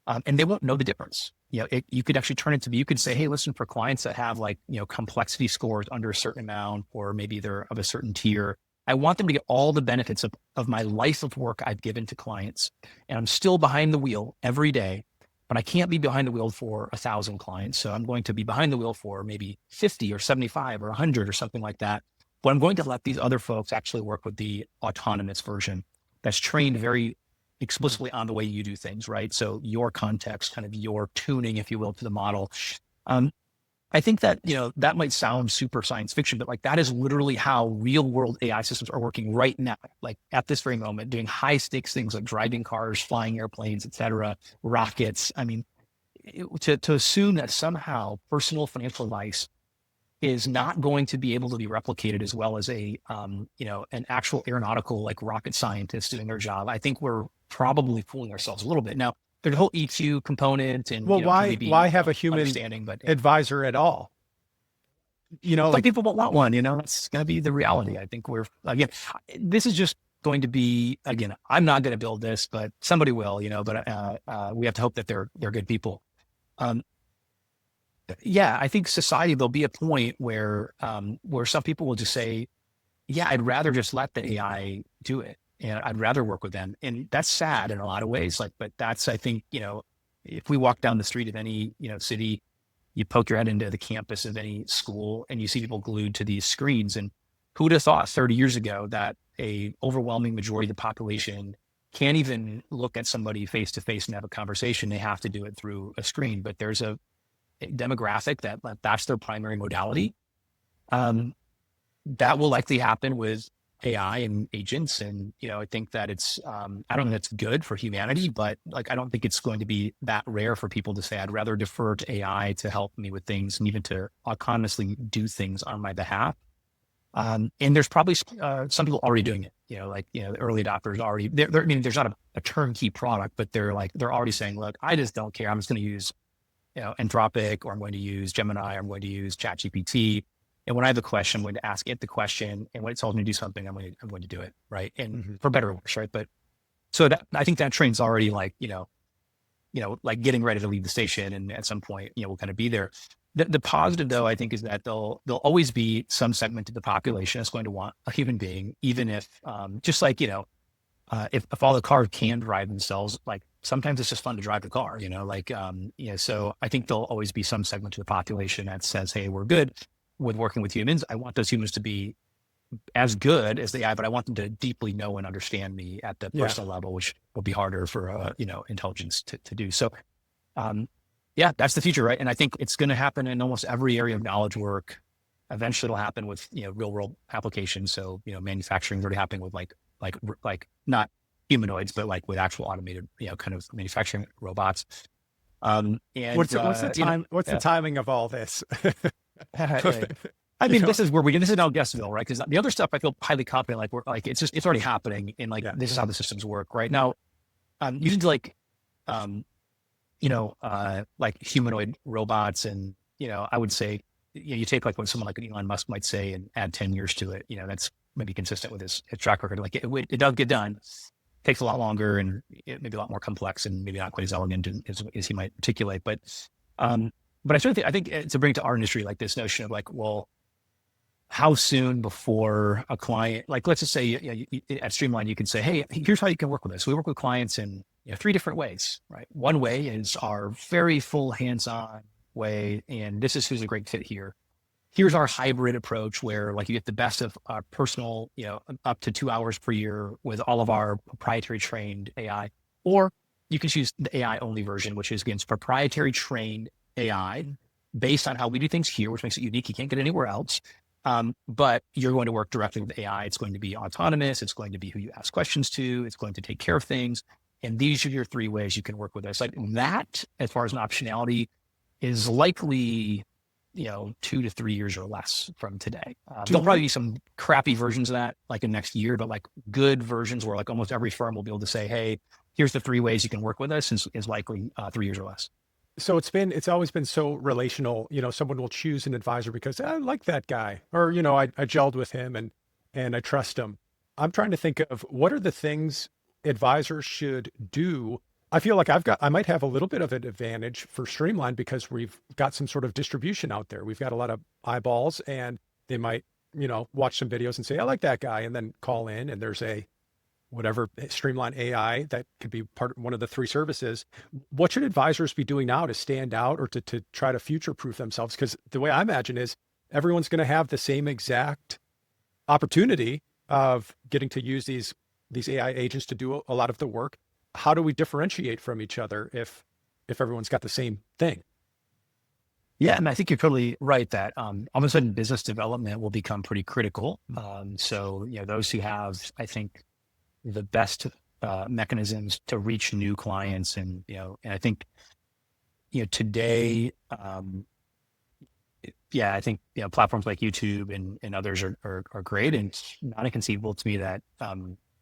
and they won't know the difference. You could actually turn it to be, you could say, hey, listen, for clients that have like, complexity scores under a certain amount, or maybe they're of a certain tier, I want them to get all the benefits of my life of work I've given to clients. And I'm still behind the wheel every day, but I can't be behind the wheel for 1,000 clients. So I'm going to be behind the wheel for maybe 50 or 75 or 100 or something like that. But I'm going to let these other folks actually work with the autonomous version that's trained very explicitly on the way you do things, right? So your context, kind of your tuning, if you will, to the model. I think that, that might sound super science fiction, but like that is literally how real world AI systems are working right now. Like at this very moment, doing high stakes things like driving cars, flying airplanes, et cetera, rockets. I mean, to assume that somehow personal financial advice is not going to be able to be replicated as well as an actual aeronautical, like rocket scientist doing their job, I think we're probably fooling ourselves a little bit. Now, there's a whole EQ component, and why have a human advisor at all? Like people won't want one. That's going to be the reality. I think this is just going to be, again, I'm not going to build this, but somebody will. But we have to hope that they're good people. I think society, there'll be a point where some people will just say, yeah, I'd rather just let the AI do it, and I'd rather work with them. And that's sad in a lot of ways. But that's, I think, if we walk down the street of any, city, you poke your head into the campus of any school and you see people glued to these screens. And who would have thought 30 years ago that a overwhelming majority of the population can't even look at somebody face to face and have a conversation? They have to do it through a screen. But there's a demographic that's their primary modality. That will likely happen with AI and agents. And, I think that it's, I don't think that's good for humanity, but like, I don't think it's going to be that rare for people to say, I'd rather defer to AI to help me with things and even to autonomously do things on my behalf. And there's probably some people already doing it, the early adopters already, there's not a turnkey product, but they're already saying, look, I just don't care. I'm just going to use Anthropic, or I'm going to use Gemini, or I'm going to use ChatGPT. And when I have a question, I'm going to ask it the question, and when it tells me to do something, I'm going to do it, right? And for better or worse, right? But so I think that train's already like getting ready to leave the station, and at some point, we'll kind of be there. The positive though, I think, is that there'll always be some segment of the population that's going to want a human being, even if just like if all the cars can drive themselves, like sometimes it's just fun to drive the car, so I think there'll always be some segment of the population that says, hey, we're good with working with humans. I want those humans to be as good as the AI, but I want them to deeply know and understand me at the personal level, which will be harder for, intelligence to do. So, that's the future, right? And I think it's going to happen in almost every area of knowledge work. Eventually it'll happen with, real world applications. So, manufacturing is already happening with like not humanoids, but like with actual automated, kind of manufacturing robots. And what's the timing of all this? I mean, this is now Guessville, right? Because the other stuff I feel highly confident, like we're like, it's already happening, and this is how the systems work right now. Using like humanoid robots, and I would say, you take like what someone like Elon Musk might say and add 10 years to it. That's maybe consistent with his track record. Like it does get done. takes a lot longer and it may be a lot more complex and maybe not quite as elegant as he might articulate. Um, but I sort of I think to bring it to our industry, like this notion of like, well, how soon before a client, like let's just say at Streamline, you can say, hey, here's how you can work with us. We work with clients in three different ways, right? One way is our very full hands-on way, and this is who's a great fit here. Here's our hybrid approach where like you get the best of our personal, up to 2 hours per year with all of our proprietary trained AI. Or you can choose the AI only version, which is against proprietary trained AI based on how we do things here, which makes it unique. You can't get anywhere else. But you're going to work directly with AI. It's going to be autonomous. It's going to be who you ask questions to. It's going to take care of things. And these are your three ways you can work with us. Like that, as far as an optionality, is likely, 2 to 3 years or less from today. There'll probably be some crappy versions of that like in next year, but like good versions where like almost every firm will be able to say, hey, here's the three ways you can work with us is likely 3 years or less. So it's always been so relational. Someone will choose an advisor because I like that guy, or I gelled with him and I trust him. I'm trying to think of what are the things advisors should do. I feel like I might have a little bit of an advantage for Streamline because we've got some sort of distribution out there. We've got a lot of eyeballs, and they might watch some videos and say I like that guy, and then call in, and there's a whatever Streamline AI that could be one of the three services. What should advisors be doing now to stand out or to try to future-proof themselves? Because the way I imagine is everyone's going to have the same exact opportunity of getting to use these AI agents to do a lot of the work. How do we differentiate from each other if everyone's got the same thing? Yeah, and I think you're totally right that all of a sudden business development will become pretty critical. So those who have, I think, the best mechanisms to reach new clients, and I think today, I think platforms like YouTube and others are great, and it's not inconceivable to me that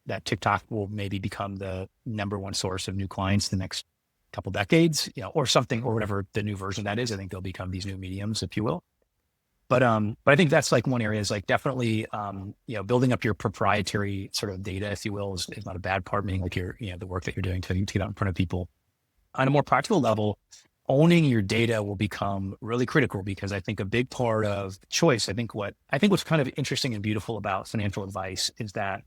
that TikTok will maybe become the number one source of new clients the next couple decades, or something, or whatever the new version of that is. I think they'll become these new mediums, if you will. But I think that's like one area is like definitely, building up your proprietary sort of data, if you will, is not a bad part, meaning like your, the work that you're doing to get out in front of people. On a more practical level, owning your data will become really critical because I think a big part of choice, I think what's kind of interesting and beautiful about financial advice is that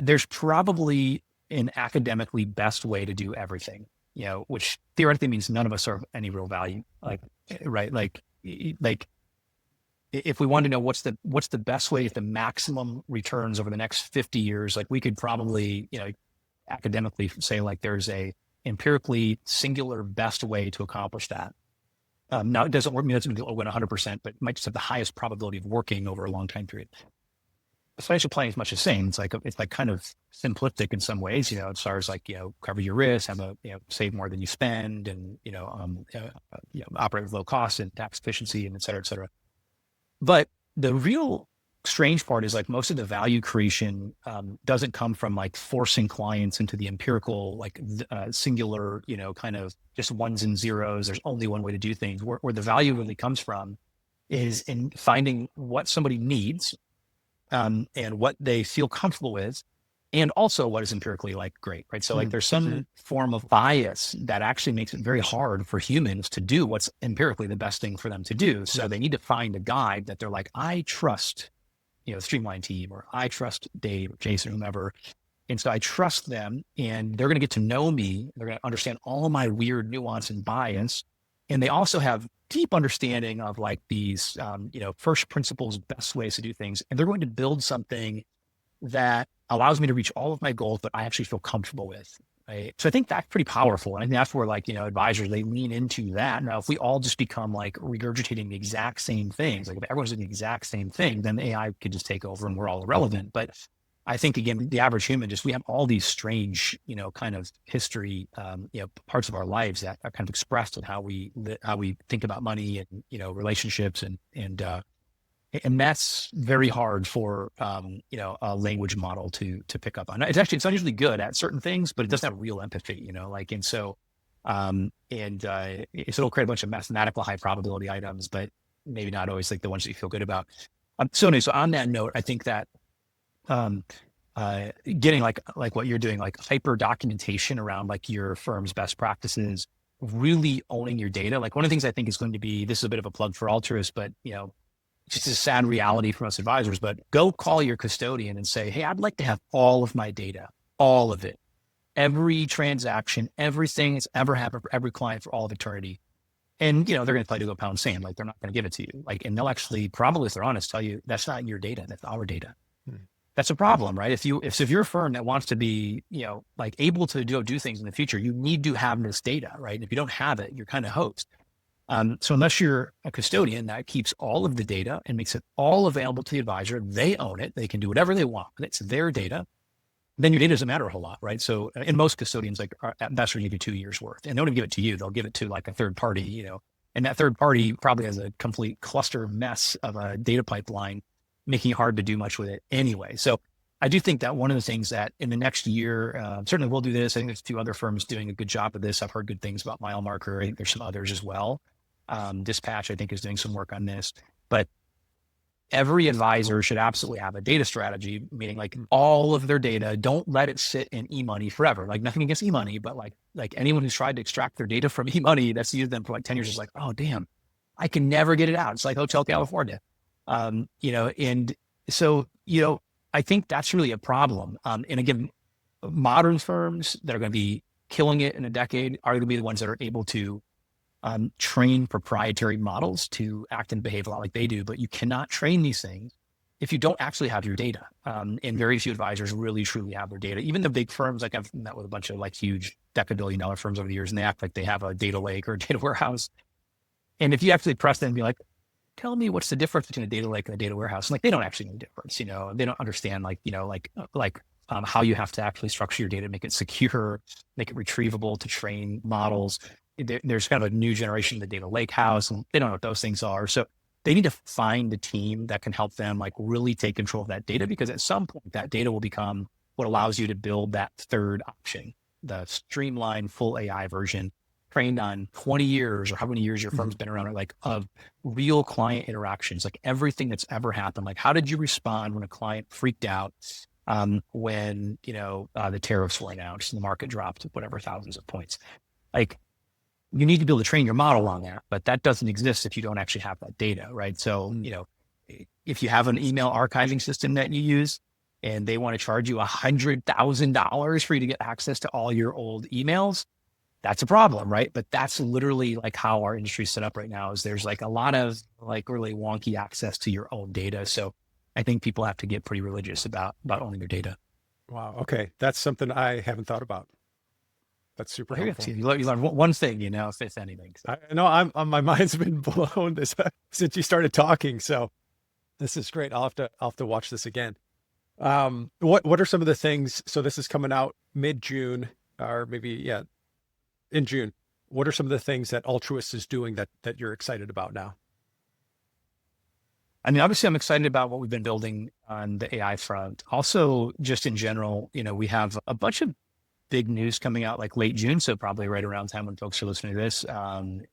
there's probably an academically best way to do everything, which theoretically means none of us are of any real value. Like, right. Like if we wanted to know what's the best way to get the maximum returns over the next 50 years, like we could probably, academically say like there's a empirically singular best way to accomplish that. Now it doesn't work. I mean, that's going to win 100%, but it might just have the highest probability of working over a long time period. Financial planning is much the same. It's like kind of simplistic in some ways, as far as like, cover your risk, have save more than you spend, and, operate with low cost and tax efficiency, and et cetera, et cetera. But the real strange part is like most of the value creation doesn't come from like forcing clients into the empirical, like singular, kind of just ones and zeros. There's only one way to do things. Where the value really comes from is in finding what somebody needs, and what they feel comfortable with, and also what is empirically like great, right? So like there's some form of bias that actually makes it very hard for humans to do what's empirically the best thing for them to do. So they need to find a guide that they're like, I trust, the Streamline team, or I trust Dave, or Jason, whomever. And so I trust them, and they're going to get to know me. They're going to understand all of my weird nuance and bias. And they also have deep understanding of like these, first principles, best ways to do things. And they're going to build something that allows me to reach all of my goals, but I actually feel comfortable with. Right? So I think that's pretty powerful. And I think that's where like, advisors, they lean into that. Now, if we all just become like regurgitating the exact same things, like if everyone's doing the exact same thing, then AI could just take over and we're all irrelevant. But I think, again, the average human, we have all these strange, kind of history, parts of our lives that are kind of expressed in how we think about money and, relationships, and that's very hard for, a language model to pick up on. It's unusually good at certain things, but it doesn't have real empathy, and so, so it'll create a bunch of mathematical high probability items, but maybe not always like the ones that you feel good about. So on that note, I think that, getting like what you're doing, like hyper documentation around like your firm's best practices, really owning your data. Like one of the things I think is going to be, this is a bit of a plug for Altruist, but just a sad reality for us advisors, but go call your custodian and say, hey, I'd like to have all of my data, all of it, every transaction, everything that's ever happened for every client for all of eternity. And, they're going to tell you to go pound sand. Like they're not going to give it to you. Like, and they'll actually probably, if they're honest, tell you that's not your data. That's our data. That's a problem, right? If you're a firm that wants to be, like able to do things in the future, you need to have this data, right? And if you don't have it, you're kind of hosed. So unless you're a custodian that keeps all of the data and makes it all available to the advisor, they own it. They can do whatever they want. It's their data. Then your data doesn't matter a whole lot, right? So in most custodians, like at best, will give you 2 years worth, and they don't even give it to you. They'll give it to like a third party, and that third party probably has a complete cluster mess of a data pipeline, making it hard to do much with it anyway. So I do think that one of the things that in the next year, certainly we'll do this. I think there's a few other firms doing a good job of this. I've heard good things about Mile Marker. I think there's some others as well. Dispatch, I think, is doing some work on this, but every advisor should absolutely have a data strategy, meaning like all of their data, don't let it sit in e-money forever. Like nothing against e-money, but like anyone who's tried to extract their data from e-money that's used them for like 10 years is like, oh, damn, I can never get it out. It's like Hotel California. And so, I think that's really a problem. And again, modern firms that are going to be killing it in a decade are going to be the ones that are able to train proprietary models to act and behave a lot like they do, but you cannot train these things if you don't actually have your data. And very few advisors really truly have their data. Even the big firms, like I've met with a bunch of like huge deca-billion-dollar firms over the years, and they act like they have a data lake or a data warehouse. And if you actually press them and be like, tell me what's the difference between a data lake and a data warehouse, and like they don't actually know the difference. They don't understand how you have to actually structure your data, make it secure, make it retrievable to train models. There's kind of a new generation of the data lake house, and they don't know what those things are. So they need to find a team that can help them like really take control of that data, because at some point that data will become what allows you to build that third option, the streamlined full AI version trained on 20 years or how many years your firm's been around, like of real client interactions, like everything that's ever happened. Like, how did you respond when a client freaked out when, the tariffs were announced and the market dropped, whatever, thousands of points? Like, you need to be able to train your model on that, but that doesn't exist if you don't actually have that data, right? So, if you have an email archiving system that you use and they want to charge you $100,000 for you to get access to all your old emails, that's a problem, right? But that's literally like how our industry is set up right now, is there's like a lot of like really wonky access to your own data. So I think people have to get pretty religious about owning their data. Wow. Okay. That's something I haven't thought about. That's super helpful. You learn one thing, if anything. So. I know my mind's been blown since you started talking. So this is great. I'll have to watch this again. What are some of the things? So this is coming out mid-June, or maybe, in June. What are some of the things that Altruist is doing that you're excited about now? I mean, obviously I'm excited about what we've been building on the AI front. Also, just in general, we have a bunch of big news coming out like late June. So probably right around time when folks are listening to this. I'm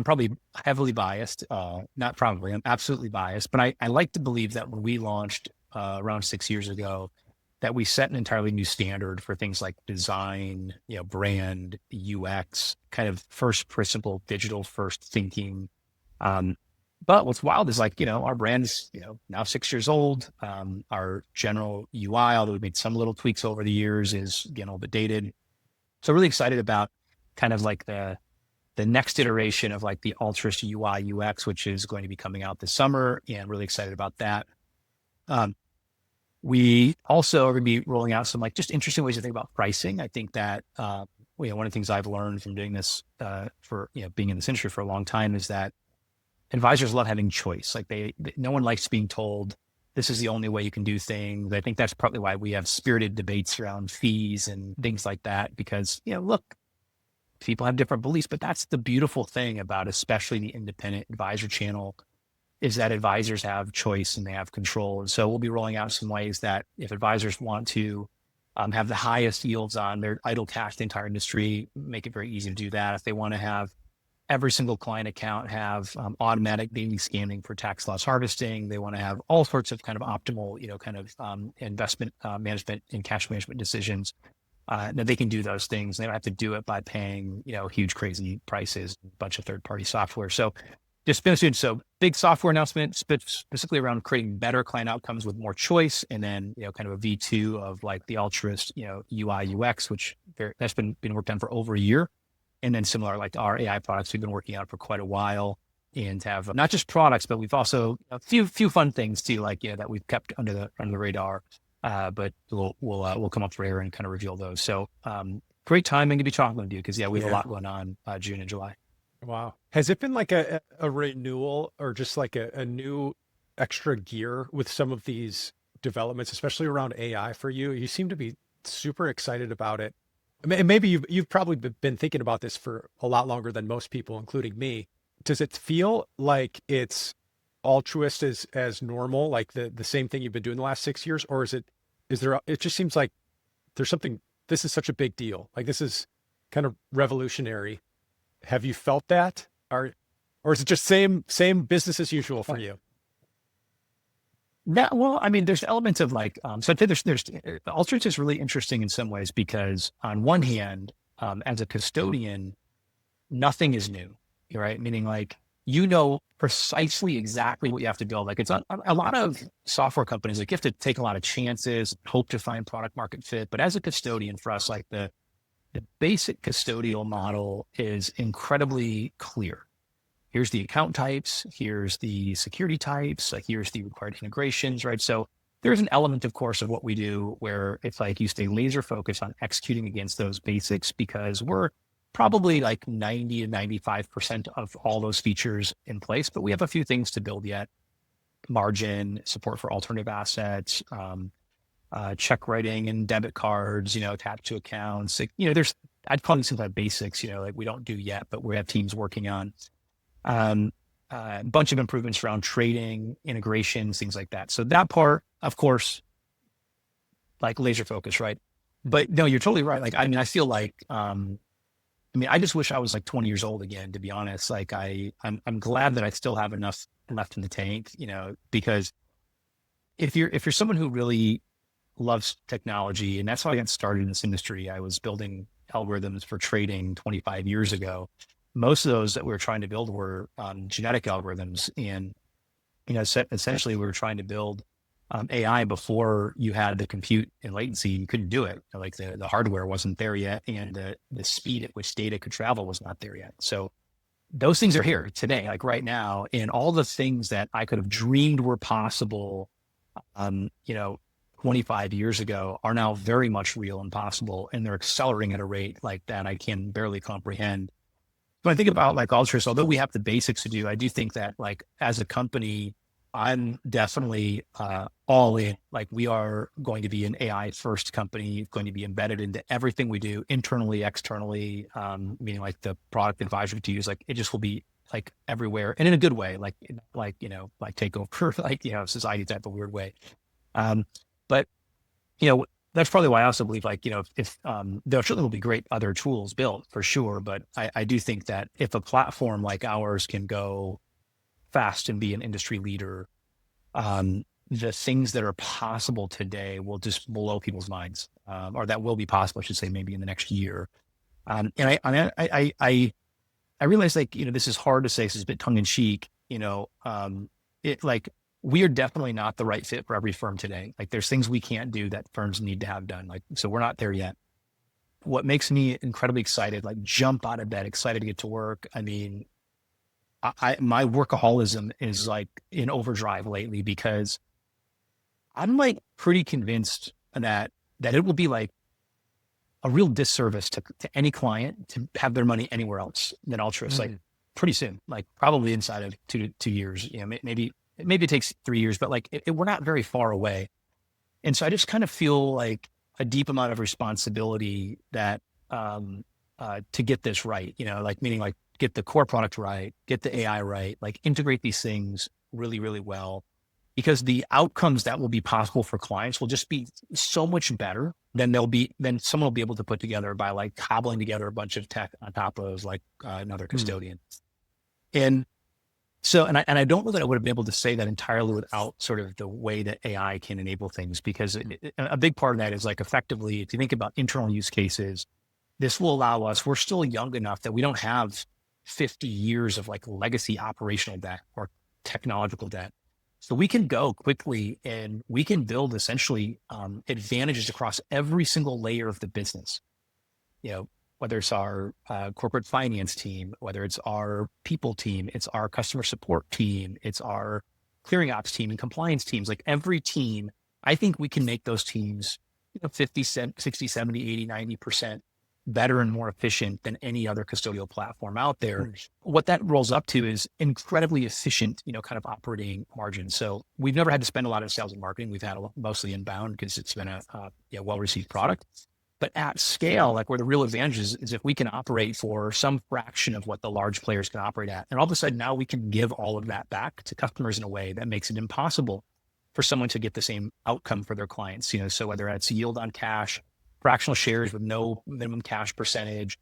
probably heavily biased, not probably, I'm absolutely biased, but I like to believe that when we launched around 6 years ago, that we set an entirely new standard for things like design, brand, UX, kind of first principle, digital first thinking. But what's wild is like, our brand's, now 6 years old. Our general UI, although we made some little tweaks over the years, is getting a little bit dated. So really excited about kind of like the next iteration of like the Altruist UI UX, which is going to be coming out this summer, and really excited about that. We also are going to be rolling out some like just interesting ways to think about pricing. I think that, one of the things I've learned from doing this for, being in this industry for a long time is that advisors love having choice. Like no one likes being told this is the only way you can do things. I think that's probably why we have spirited debates around fees and things like that, because, look, people have different beliefs, but that's the beautiful thing about especially the independent advisor channel, is that advisors have choice and they have control. And so we'll be rolling out some ways that if advisors want to have the highest yields on their idle cash, the entire industry, make it very easy to do that. If they want to have every single client account have automatic daily scanning for tax loss harvesting. They want to have all sorts of kind of optimal, investment management and cash management decisions. Now they can do those things. They don't have to do it by paying, huge crazy prices, a bunch of third-party software. So just been so big software announcement specifically around creating better client outcomes with more choice, and then kind of a V2 of like the Altruist UI UX, which that's been worked on for over a year, and then similar like our AI products we've been working on for quite a while, and have not just products, but we've also a few fun things too, like that we've kept under the radar, but we'll come up for air and kind of reveal those. So great timing to be talking with you because we have a lot going on June and July. Wow. Has it been like a renewal or just like a new extra gear with some of these developments, especially around AI for you? You seem to be super excited about it. Maybe you've probably been thinking about this for a lot longer than most people, including me. Does it feel like it's Altruist as normal, like the same thing you've been doing the last 6 years? Or it just seems like there's something, this is such a big deal. Like this is kind of revolutionary. Have you felt that? Or is it just same business as usual for you? Yeah, well, I mean, there's elements of like, so I'd say there's Altruist is really interesting in some ways because on one hand, as a custodian, nothing is new, right? Meaning like, precisely exactly what you have to build. Like it's a lot of software companies, like you have to take a lot of chances, hope to find product market fit. But as a custodian for us, like the basic custodial model is incredibly clear. Here's the account types, here's the security types, like here's the required integrations, right? So there's an element, of course, of what we do where it's like you stay laser focused on executing against those basics because we're probably like 90 to 95% of all those features in place, but we have a few things to build yet. Margin, support for alternative assets, check writing and debit cards, attached to accounts. Like, I'd call these things like basics, like we don't do yet, but we have teams working on a bunch of improvements around trading, integrations, things like that. So that part, of course, like laser focus, right? But no, you're totally right. Like, I mean, I feel like, I just wish I was like 20 years old again, to be honest. Like I'm glad that I still have enough left in the tank, because if you're someone who really loves technology, and that's how I got started in this industry. I was building algorithms for trading 25 years ago. Most of those that we were trying to build were genetic algorithms. And, essentially we were trying to build AI before you had the compute and latency. You couldn't do it. Like the hardware wasn't there yet. And the speed at which data could travel was not there yet. So those things are here today, like right now. And all the things that I could have dreamed were possible, 25 years ago are now very much real and possible. And they're accelerating at a rate like that I can barely comprehend. When I think about like Altruist, although we have the basics to do, I do think that like as a company, I'm definitely all in. Like we are going to be an AI first company, going to be embedded into everything we do internally, externally, meaning like the product advisory to use, like it just will be like everywhere and in a good way, like take over, like, society type of weird way. But, that's probably why I also believe like, if there certainly will be great other tools built for sure. But I do think that if a platform like ours can go fast and be an industry leader, the things that are possible today will just blow people's minds, or that will be possible, I should say, maybe in the next year. And I realize like, this is hard to say, this is a bit tongue in cheek, we are definitely not the right fit for every firm today. Like there's things we can't do that firms need to have done. Like, so we're not there yet. What makes me incredibly excited, like jump out of bed, excited to get to work. I mean, my workaholism is like in overdrive lately because I'm like pretty convinced that it will be like a real disservice to any client to have their money anywhere else than Altruist, like pretty soon, like probably inside of 2 years, maybe it takes 3 years, but like we're not very far away. And so I just kind of feel like a deep amount of responsibility that to get this right, like meaning like get the core product right, get the AI right, like integrate these things really, really well. because the outcomes that will be possible for clients will just be so much better than someone will be able to put together by like cobbling together a bunch of tech on top of like another custodian. And so, and I don't know that I would have been able to say that entirely without sort of the way that AI can enable things, because a big part of that is like effectively, if you think about internal use cases, this will allow us, we're still young enough that we don't have 50 years of like legacy operational debt or technological debt. So we can go quickly and we can build essentially advantages across every single layer of the business. You know, whether it's our corporate finance team, whether it's our people team, it's our customer support team, it's our clearing ops team and compliance teams, like every team, I think we can make those teams, 50, 60, 70, 80, 90% better and more efficient than any other custodial platform out there. What that rolls up to is incredibly efficient, kind of operating margins. So we've never had to spend a lot of sales and marketing. We've had mostly inbound because it's been a well-received product. But at scale, like where the real advantage is if we can operate for some fraction of what the large players can operate at. And all of a sudden now we can give all of that back to customers in a way that makes it impossible for someone to get the same outcome for their clients. So whether it's yield on cash, fractional shares with no minimum cash percentage,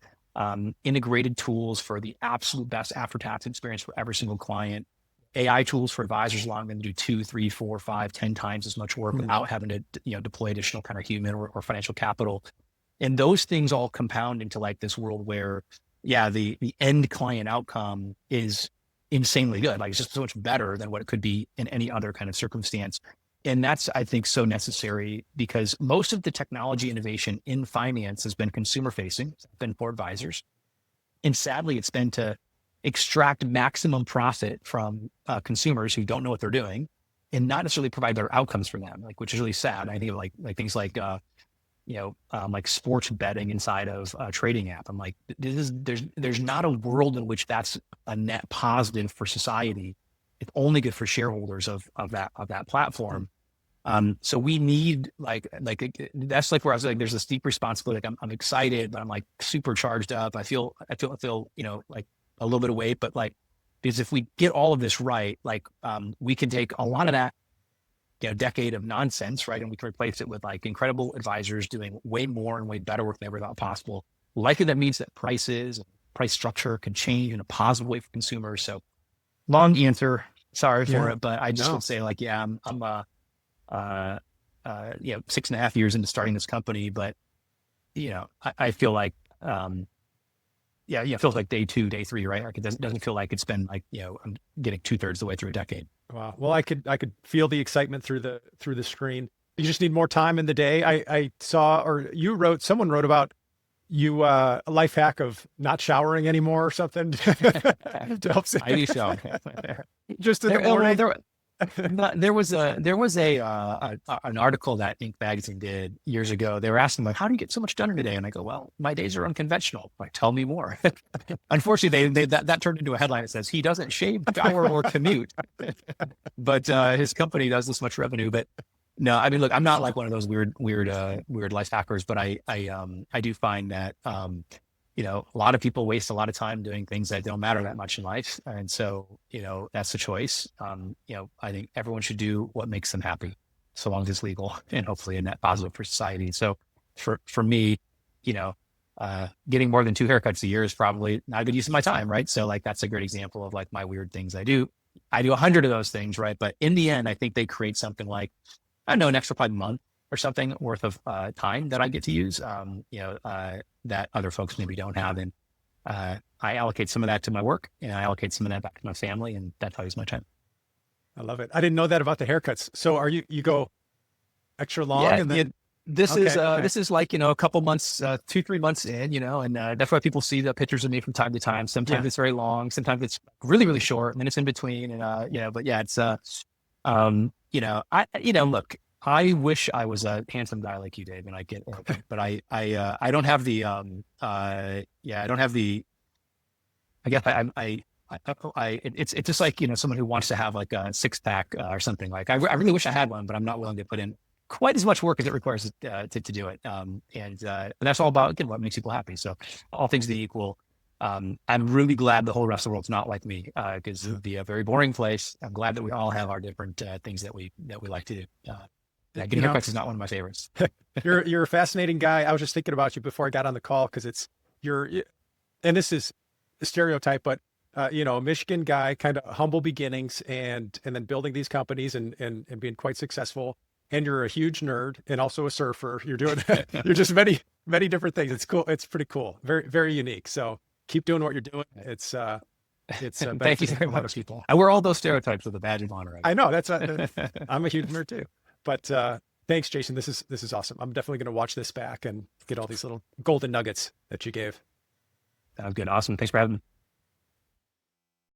integrated tools for the absolute best after-tax experience for every single client, AI tools for advisors allowing them to do 2, 3, 4, 5, 10 times as much work without having to, deploy additional kind of human or financial capital. And those things all compound into like this world where, the end client outcome is insanely good. Like it's just so much better than what it could be in any other kind of circumstance. And that's, I think, so necessary because most of the technology innovation in finance has been consumer facing, it's been for advisors. And sadly, it's been to extract maximum profit from consumers who don't know what they're doing and not necessarily provide better outcomes for them, like, which is really sad. I think of like things like, like sports betting inside of a trading app. I'm like, there's not a world in which that's a net positive for society. It's only good for shareholders of that platform. So we need like that's like where I was like, there's this deep responsibility. Like I'm excited, but I'm like super charged up. I feel like a little bit of weight, but like because if we get all of this right, like we can take a lot of that decade of nonsense, right, and we can replace it with like incredible advisors doing way more and way better work than ever thought possible. Likely that means that price structure can change in a positive way for consumers. So long answer. Sorry for it, but I just would say like, I'm 6.5 years into starting this company, but I feel like, it feels like day 2, day 3, right? Like it doesn't feel like it's been like, I'm getting 2/3 the way through a decade. Wow. Well, I could feel the excitement through the screen. You just need more time in the day. I saw, or someone wrote about you, a life hack of not showering anymore or something to help. I do shower. Just in the morning. There was an article that Inc. magazine did years ago. They were asking like, how do you get so much done in a day? And I go, well, my days are unconventional. Like, tell me more. Unfortunately, that turned into a headline that says he doesn't shave, shower, or commute, but his company does this much revenue. But no, I mean, look, I'm not like one of those weird life hackers, but I do find that, a lot of people waste a lot of time doing things that don't matter that much in life. And so, that's a choice. I think everyone should do what makes them happy, so long as it's legal and hopefully a net positive for society. So for me, getting more than 2 haircuts a year is probably not a good use of my time. Right. So like, that's a great example of like my weird things I do. I do 100 of those things. Right. But in the end, I think they create something like, I don't know, an extra probably month or something worth of time that I get to use, that other folks maybe don't have. And I allocate some of that to my work and I allocate some of that back to my family, and that's how I use my time. I love it. I didn't know that about the haircuts. So are you go extra long? Yeah, and then this is like, a couple months, 2-3 months in, and that's why people see the pictures of me from time to time. Sometimes it's very long, sometimes it's really, really short, and then it's in between. And, but yeah, it's, look, I wish I was a handsome guy like you, Dave, and I get it, but I don't have the, I don't have the, I guess it's just like, someone who wants to have like a 6-pack or something. Like I really wish I had one, but I'm not willing to put in quite as much work as it requires to do it. And that's all about, again, what makes people happy. So all things being equal, I'm really glad the whole rest of the world's not like me, because it would be a very boring place. I'm glad that we all have our different things that we like to do. Getting haircuts is not one of my favorites. You're a fascinating guy. I was just thinking about you before I got on the call because and this is a stereotype, but a Michigan guy, kind of humble beginnings, and then building these companies and being quite successful. And you're a huge nerd and also a surfer. You're you're just many different things. It's cool. It's pretty cool. Very very unique. So keep doing what you're doing. It's thank you very much, people. I wear all those stereotypes with a badge of honor. I know I'm a huge nerd too. But thanks, Jason. This is awesome. I'm definitely going to watch this back and get all these little golden nuggets that you gave. Sounds good. Awesome. Thanks for having me.